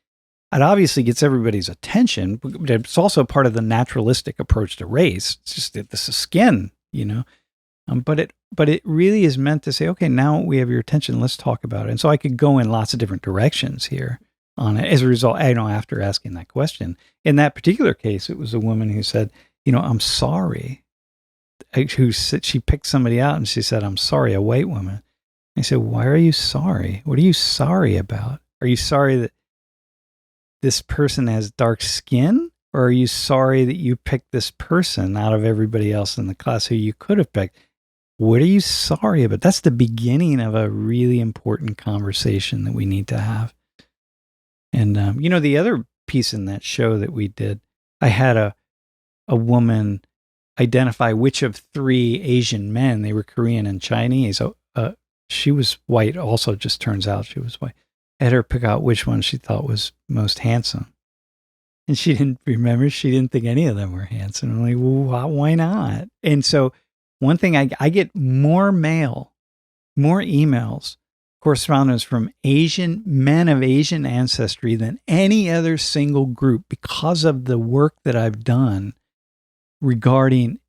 it obviously gets everybody's attention, but it's also part of the naturalistic approach to race. It's just that this is skin, but it really is meant to say, okay, now we have your attention. Let's talk about it. And so I could go in lots of different directions here on it. As a result, after asking that question, in that particular case, it was a woman who said, I'm sorry. She picked somebody out and she said, I'm sorry, a white woman. I said, why are you sorry? What are you sorry about? Are you sorry that this person has dark skin, or are you sorry that you picked this person out of everybody else in the class who you could have picked? What are you sorry about? That's the beginning of a really important conversation that we need to have. And, the other piece in that show that we did, I had a woman identify which of 3 Asian men, they were Korean and Chinese. She was white also, just turns out she was white. I had her pick out which one she thought was most handsome. And she didn't think any of them were handsome. I'm like, well, why not? And so one thing, I get more emails, correspondence from Asian men of Asian ancestry than any other single group, because of the work that I've done regarding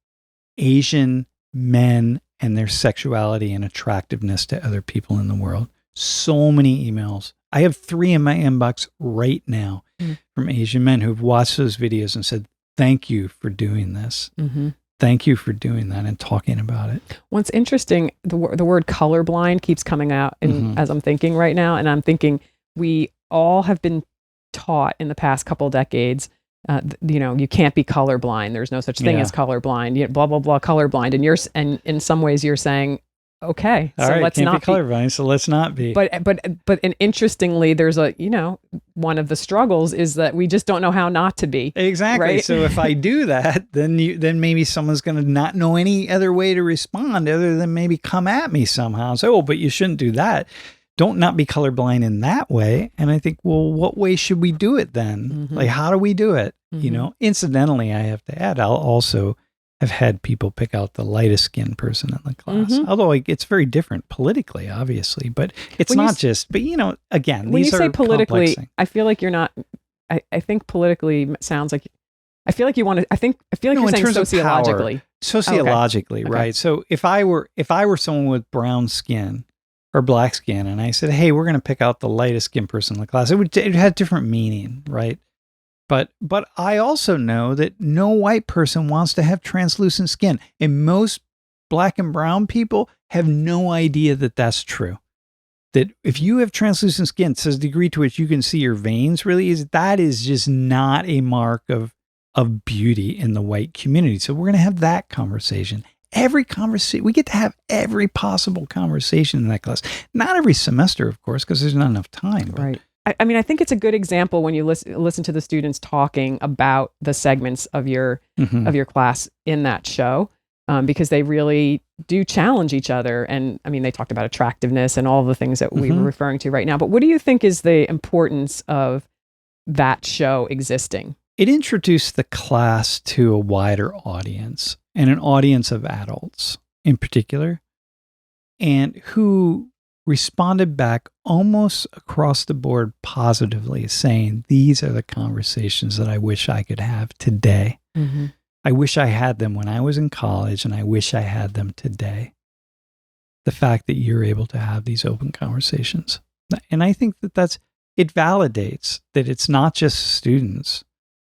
Asian men and their sexuality and attractiveness to other people in the world. So many emails. I have 3 in my inbox right now from Asian men who've watched those videos and said, thank you for doing this. Thank you for doing that and talking about it. What's interesting, the word colorblind keeps coming out as I'm thinking right now. And I'm thinking we all have been taught in the past couple decades, you can't be colorblind. There's no such thing as colorblind, blah, blah, blah, colorblind. And in some ways you're saying, okay, so let's not be colorblind, so let's not be. But and interestingly, there's one of the struggles is that we just don't know how not to be. Exactly. Right? So if I do that, then maybe someone's going to not know any other way to respond other than maybe come at me somehow and say, oh, but you shouldn't do that. Don't not be colorblind in that way. And I think, well, what way should we do it then? Like, how do we do it? Incidentally, I have to add, I'll also have had people pick out the lightest skinned person in the class. Although it's very different politically, obviously, but it's not just, but again, when these you are say politically, complex. I feel like you're not, I think politically sounds like, I feel like you want to, I feel like you're saying sociologically. Sociologically, okay. right? So if I were someone with brown skin or black skin, and I said, hey, we're going to pick out the lightest skin person in the class, it had different meaning, right? But I also know that no white person wants to have translucent skin, and most black and brown people have no idea that that's true. That if you have translucent skin, it says the degree to which you can see your veins really is, that is just not a mark of beauty in the white community. So we're going to have that conversation. Every conversation, we get to have every possible conversation in that class. Not every semester, of course, because there's not enough time. But. Right. I mean, I think it's a good example when you listen to the students talking about the segments of your class in that show, because they really do challenge each other. And I mean, they talked about attractiveness and all the things that we were referring to right now. But what do you think is the importance of that show existing? It introduced the class to a wider audience, and an audience of adults in particular, and who responded back almost across the board positively, saying, these are the conversations that I wish I could have today. Mm-hmm. I wish I had them when I was in college, and I wish I had them today. The fact that you're able to have these open conversations. And I think that it validates that it's not just students,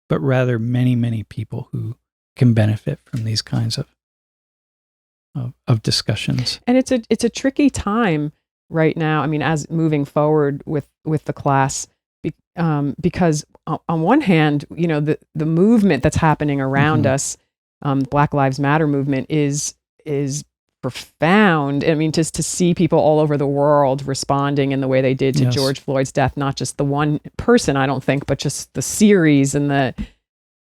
but rather many, many people who can benefit from these kinds of discussions. And it's a tricky time right now. I mean, as moving forward with the class, because on one hand, you know, the movement that's happening around us, Black Lives Matter movement is profound. I mean, just to see people all over the world responding in the way they did to George Floyd's death, not just the one person, I don't think, but just the series and the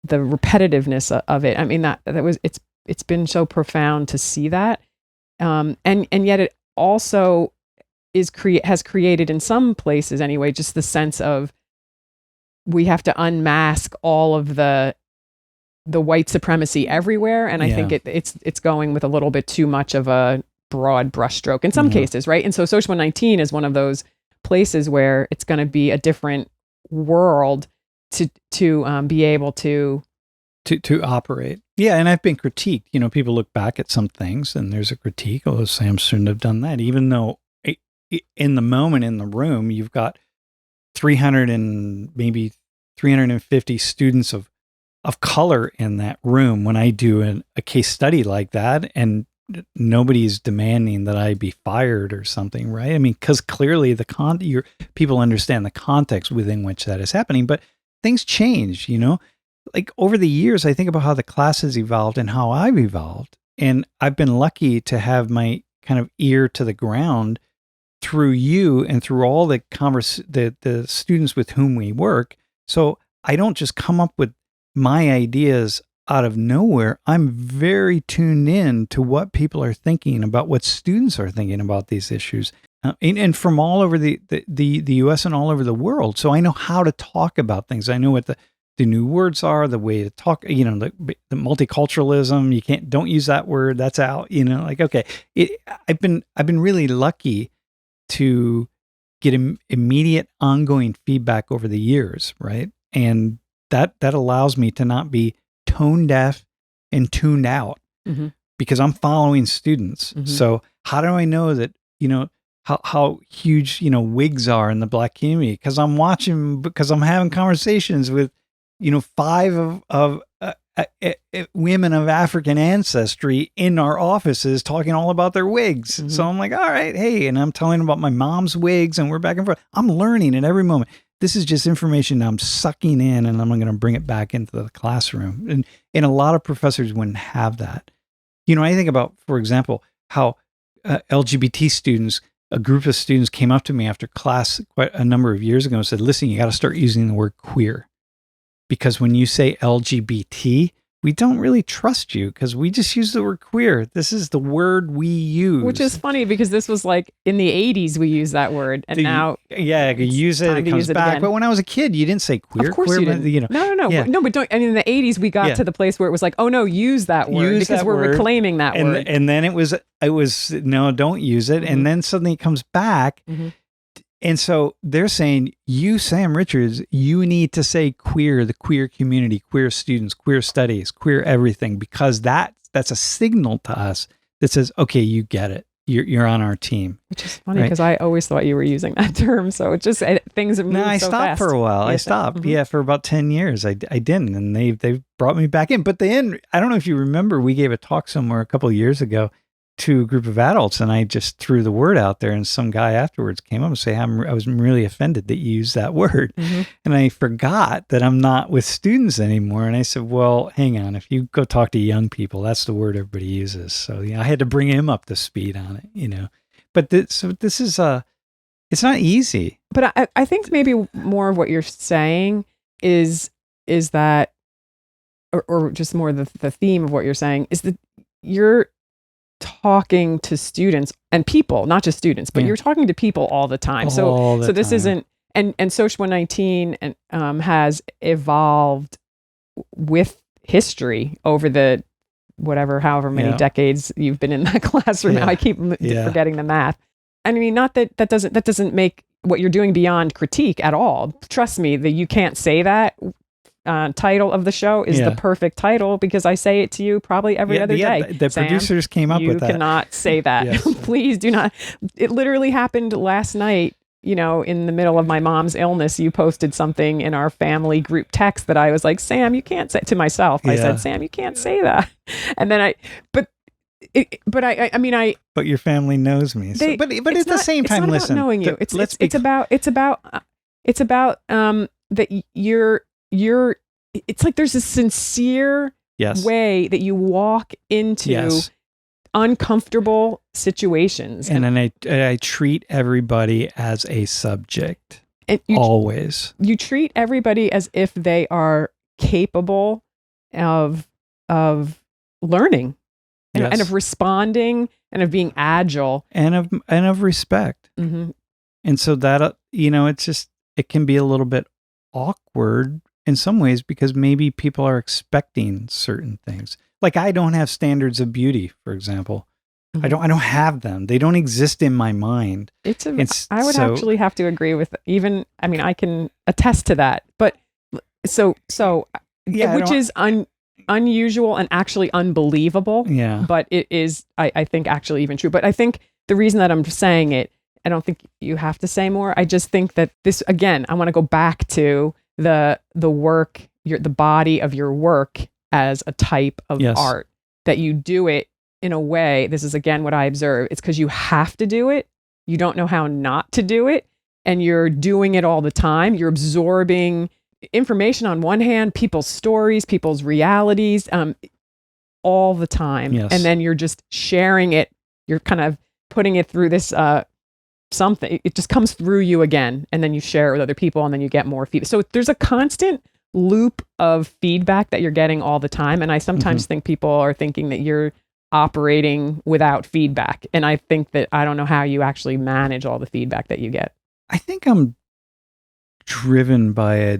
repetitiveness of it. I mean, it's been so profound to see that. And yet it also has created, in some places anyway, just the sense of we have to unmask all of the white supremacy everywhere. And I think it's going with a little bit too much of a broad brushstroke in some cases, right? And so Social 19 is one of those places where it's going to be a different world to be able to operate. Yeah, and I've been critiqued. You know, people look back at some things and there's a critique. Oh, Sam shouldn't have done that. Even though in the moment in the room, you've got 300 and maybe 350 students of color in that room when I do a case study like that, and nobody's demanding that I be fired or something, right? I mean, because clearly people understand the context within which that is happening, but things change, you know? Like over the years, I think about how the class has evolved and how I've evolved. And I've been lucky to have my kind of ear to the ground through you and through all the students with whom we work. So I don't just come up with my ideas out of nowhere. I'm very tuned in to what people are thinking about, what students are thinking about these issues, and from all over the U.S. and all over the world. So I know how to talk about things. I know what the new words are, the way to talk, you know, the multiculturalism. Don't use that word. That's out, you know, like, okay. I've been really lucky to get immediate ongoing feedback over the years. Right. And that allows me to not be tone deaf and tuned out because I'm following students. So how do I know that, you know, how huge, you know, wigs are in the Black community? Because I'm having conversations with, you know, 5 of women of African ancestry in our offices talking all about their wigs. So I'm like, all right, hey, and I'm telling them about my mom's wigs, and we're back and forth. I'm learning at every moment. This is just information I'm sucking in, and I'm going to bring it back into the classroom. And a lot of professors wouldn't have that. You know, I think about, for example, how LGBT students, a group of students came up to me after class quite a number of years ago and said, listen, you got to start using the word queer. Because when you say LGBT, we don't really trust you because we just use the word queer. This is the word we use. Which is funny because this was like in the 80s we used that word, and now you use it, it comes back. But when I was a kid, you didn't say queer. Of course you didn't. You know. No. Yeah. No, but don't. I mean, in the 80s we got to the place where it was like, oh no, use that word because we're reclaiming that word. And then it was no, don't use it. And then suddenly it comes back. And so they're saying, you, Sam Richards, you need to say queer, the queer community, queer students, queer studies, queer everything, because that's a signal to us that says, okay, you get it. you're on our team. Which is funny because I always thought you were using that term. So things have moved I so stopped fast. for a while. I stopped. Mm-hmm. Yeah, for about 10 years. I didn't. And they brought me back in. But then, I don't know if you remember, we gave a talk somewhere a couple of years ago to a group of adults, and I just threw the word out there, and some guy afterwards came up and said, I was really offended that you used that word. Mm-hmm. And I forgot that I'm not with students anymore. And I said, well, hang on, if you go talk to young people, that's the word everybody uses. So I had to bring him up to speed on it, But this is it's not easy. But I think maybe more of what you're saying is that, or just more the theme of what you're saying is that you're talking to students and people, not just students, but you're talking to people all the time. So this isn't, and Social 119 and has evolved with history over the however many decades you've been in that classroom. Now I keep forgetting the math. I mean, not that doesn't make what you're doing beyond critique at all. Trust me, that you can't say that. Title of the show is the perfect title because I say it to you probably every other day. The Sam, producers came up with that. You cannot say that. Yes. Please do not. It literally happened last night. In the middle of my mom's illness, you posted something in our family group text that I was like, Sam, you can't say to myself. I said, Sam, you can't say that. And then but your family knows me. So, but at the same time, it's not about knowing you. It's about that you're it's like there's a sincere way that you walk into uncomfortable situations. And then I treat everybody as a subject. Always. You treat everybody as if they are capable of learning and of responding and of being agile and of respect. Mm-hmm. And so that it can be a little bit awkward in some ways because maybe people are expecting certain things. Like I don't have standards of beauty, for example. Mm-hmm. I don't have them. They don't exist in my mind. I would actually have to agree with I can attest to that. But which is unusual and actually unbelievable. Yeah. But it is, I think, actually even true. But I think the reason that I'm saying it, I don't think you have to say more. I just think that this, again, I want to go back to the work, the body of your work as a type of art, that you do it in a way. This is, again, what I observe. It's because you have to do it. You don't know how not to do it. And you're doing it all the time. You're absorbing information on one hand, people's stories, people's realities, all the time. Yes. And then you're just sharing it. You're kind of putting it through this something. It just comes through you again. And then you share it with other people and then you get more feedback. So there's a constant loop of feedback that you're getting all the time. And I sometimes think people are thinking that you're operating without feedback. And I think that I don't know how you actually manage all the feedback that you get. I think I'm driven by a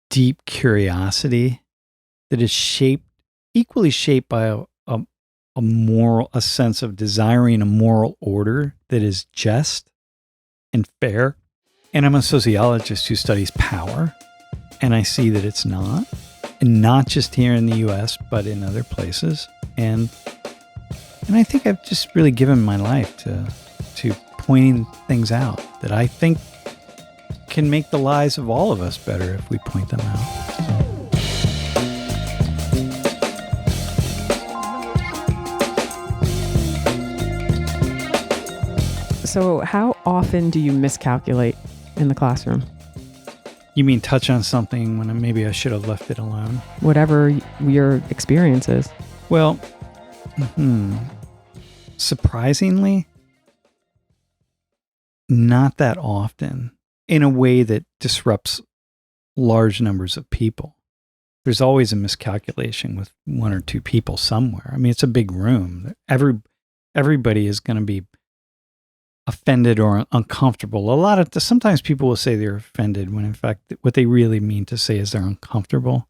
deep curiosity that is equally shaped by a sense of desiring a moral order that is just and fair. And I'm a sociologist who studies power, and I see that it's not, and not just here in the US, but in other places. And I think I've just really given my life to pointing things out that I think can make the lives of all of us better if we point them out. So how often do you miscalculate in the classroom? You mean touch on something when maybe I should have left it alone? Whatever your experience is. Well, surprisingly, not that often, in a way that disrupts large numbers of people. There's always a miscalculation with one or two people somewhere. I mean, it's a big room. Everybody is going to be offended or uncomfortable. Sometimes people will say they're offended when in fact what they really mean to say is they're uncomfortable.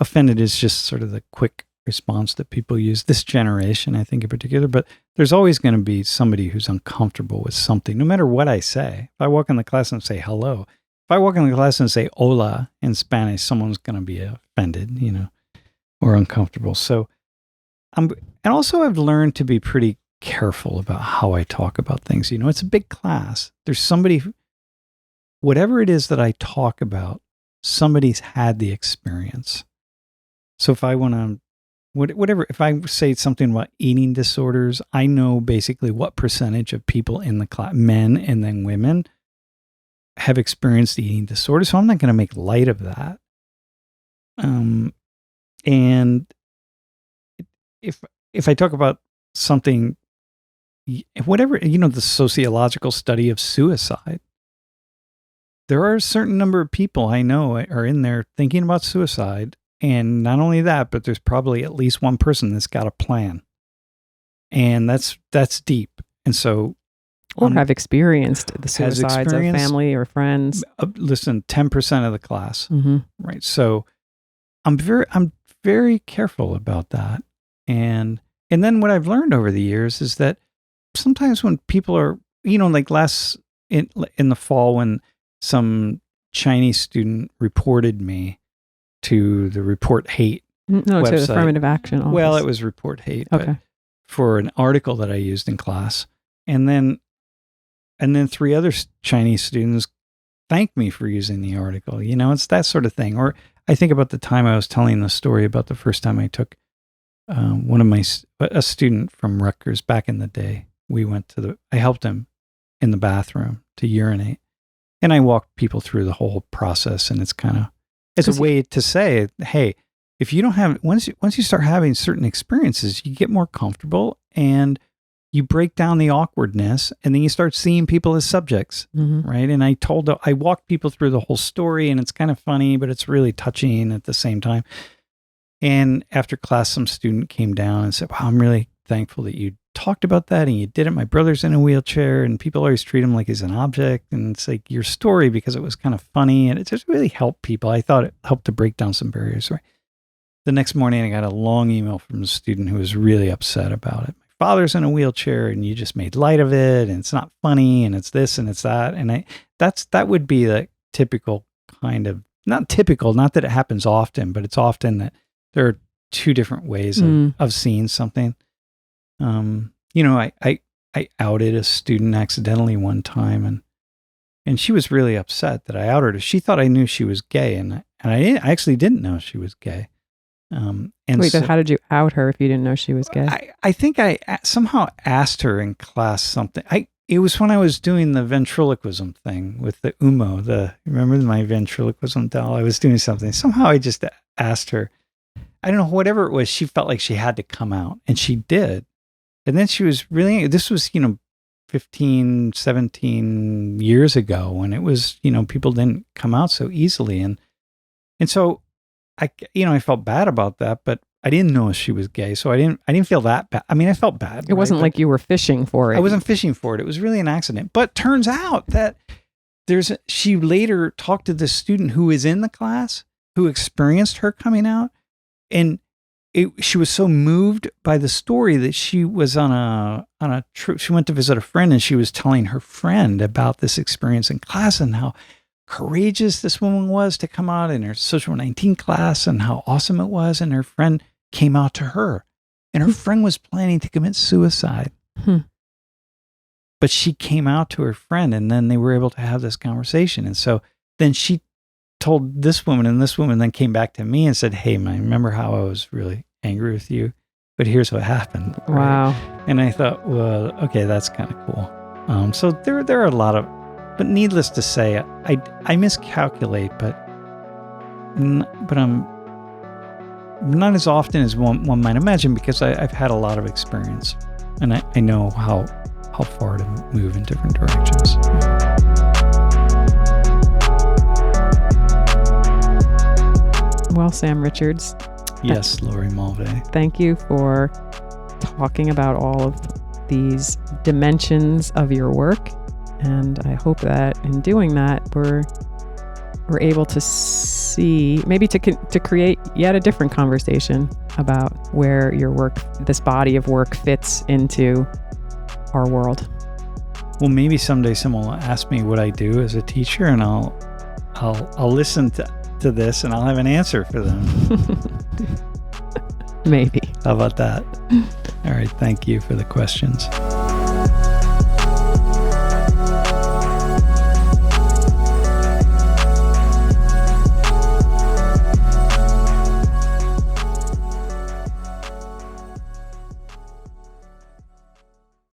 Offended is just sort of the quick response that people use, this generation, I think in particular, but there's always going to be somebody who's uncomfortable with something, no matter what I say. If I walk in the class and say hello, if I walk in the class and say hola in Spanish, someone's going to be offended, or uncomfortable. So and also I've learned to be pretty careful about how I talk about things. It's a big class. There's somebody, whatever it is that I talk about, somebody's had the experience. So if I want to, whatever, if I say something about eating disorders, I know basically what percentage of people in the class, men and then women, have experienced eating disorders. So I'm not going to make light of that. And if I talk about something, whatever, the sociological study of suicide, there are a certain number of people I know are in there thinking about suicide. And not only that, but there's probably at least one person that's got a plan. And that's deep. And so, or have experienced the suicides of family or friends. Listen, 10% of the class, mm-hmm. right? So I'm very careful about that. And then what I've learned over the years is that sometimes when people are, like in the fall when some Chinese student reported me to the Report Hate website. To the Affirmative Action Office. Well, it was Report Hate, okay, for an article that I used in class. And then 3 other Chinese students thanked me for using the article. It's that sort of thing. Or I think about the time I was telling the story about the first time I took a student from Rutgers back in the day. I helped him in the bathroom to urinate. And I walked people through the whole process. And it's a way to say, hey, if you don't have, once you start having certain experiences, you get more comfortable and you break down the awkwardness, and then you start seeing people as subjects, mm-hmm. right? And I walked people through the whole story, and it's kind of funny, but it's really touching at the same time. And after class, some student came down and said, wow, I'm really thankful that you talked about that and you did it. My brother's in a wheelchair, and people always treat him like he's an object. And it's like your story, because it was kind of funny, and it just really helped people. I thought it helped to break down some barriers, right? The next morning, I got a long email from a student who was really upset about it. Father's in a wheelchair and you just made light of it, and it's not funny, and it's this and it's that. And that would be the typical kind of, not typical, not that it happens often, but it's often that there are 2 different ways of seeing something. I outed a student accidentally one time, and she was really upset that I outed her. She thought I knew she was gay, and I actually didn't know she was gay. Wait, so how did you out her if you didn't know she was gay? I think I somehow asked her in class something. It was when I was doing the ventriloquism thing with the Umo. Remember my ventriloquism doll? I was doing something. Somehow I just asked her. I don't know, whatever it was. She felt like she had to come out, and she did. And then she was really. This was 15, 17 years ago when it was people didn't come out so easily, and so. I felt bad about that, but I didn't know she was gay, so I didn't feel that bad. I mean, I felt bad. It wasn't like you were fishing for it. I wasn't fishing for it. It was really an accident. But turns out that she later talked to this student who is in the class who experienced her coming out, and she was so moved by the story that she was on a trip. She went to visit a friend, and she was telling her friend about this experience in class and how courageous this woman was to come out in her Social 19 class and how awesome it was. And her friend came out to her, and her friend was planning to commit suicide. But she came out to her friend, and then they were able to have this conversation. And so then she told this woman, and this woman then came back to me and said, hey, man, remember how I was really angry with you? But here's what happened. Right? Wow. And I thought, well, okay, that's kind of cool. So there are a lot of, but needless to say, I miscalculate, but I'm not as often as one might imagine, because I've had a lot of experience, and I know how far to move in different directions. Well, Sam Richards. Yes, Laurie Mulvey. Thank you for talking about all of these dimensions of your work. And I hope that in doing that, we're able to see, maybe to create yet a different conversation about where your work, this body of work, fits into our world. Well, maybe someday someone will ask me what I do as a teacher, and I'll listen to this, and I'll have an answer for them. Maybe. How about that? All right. Thank you for the questions.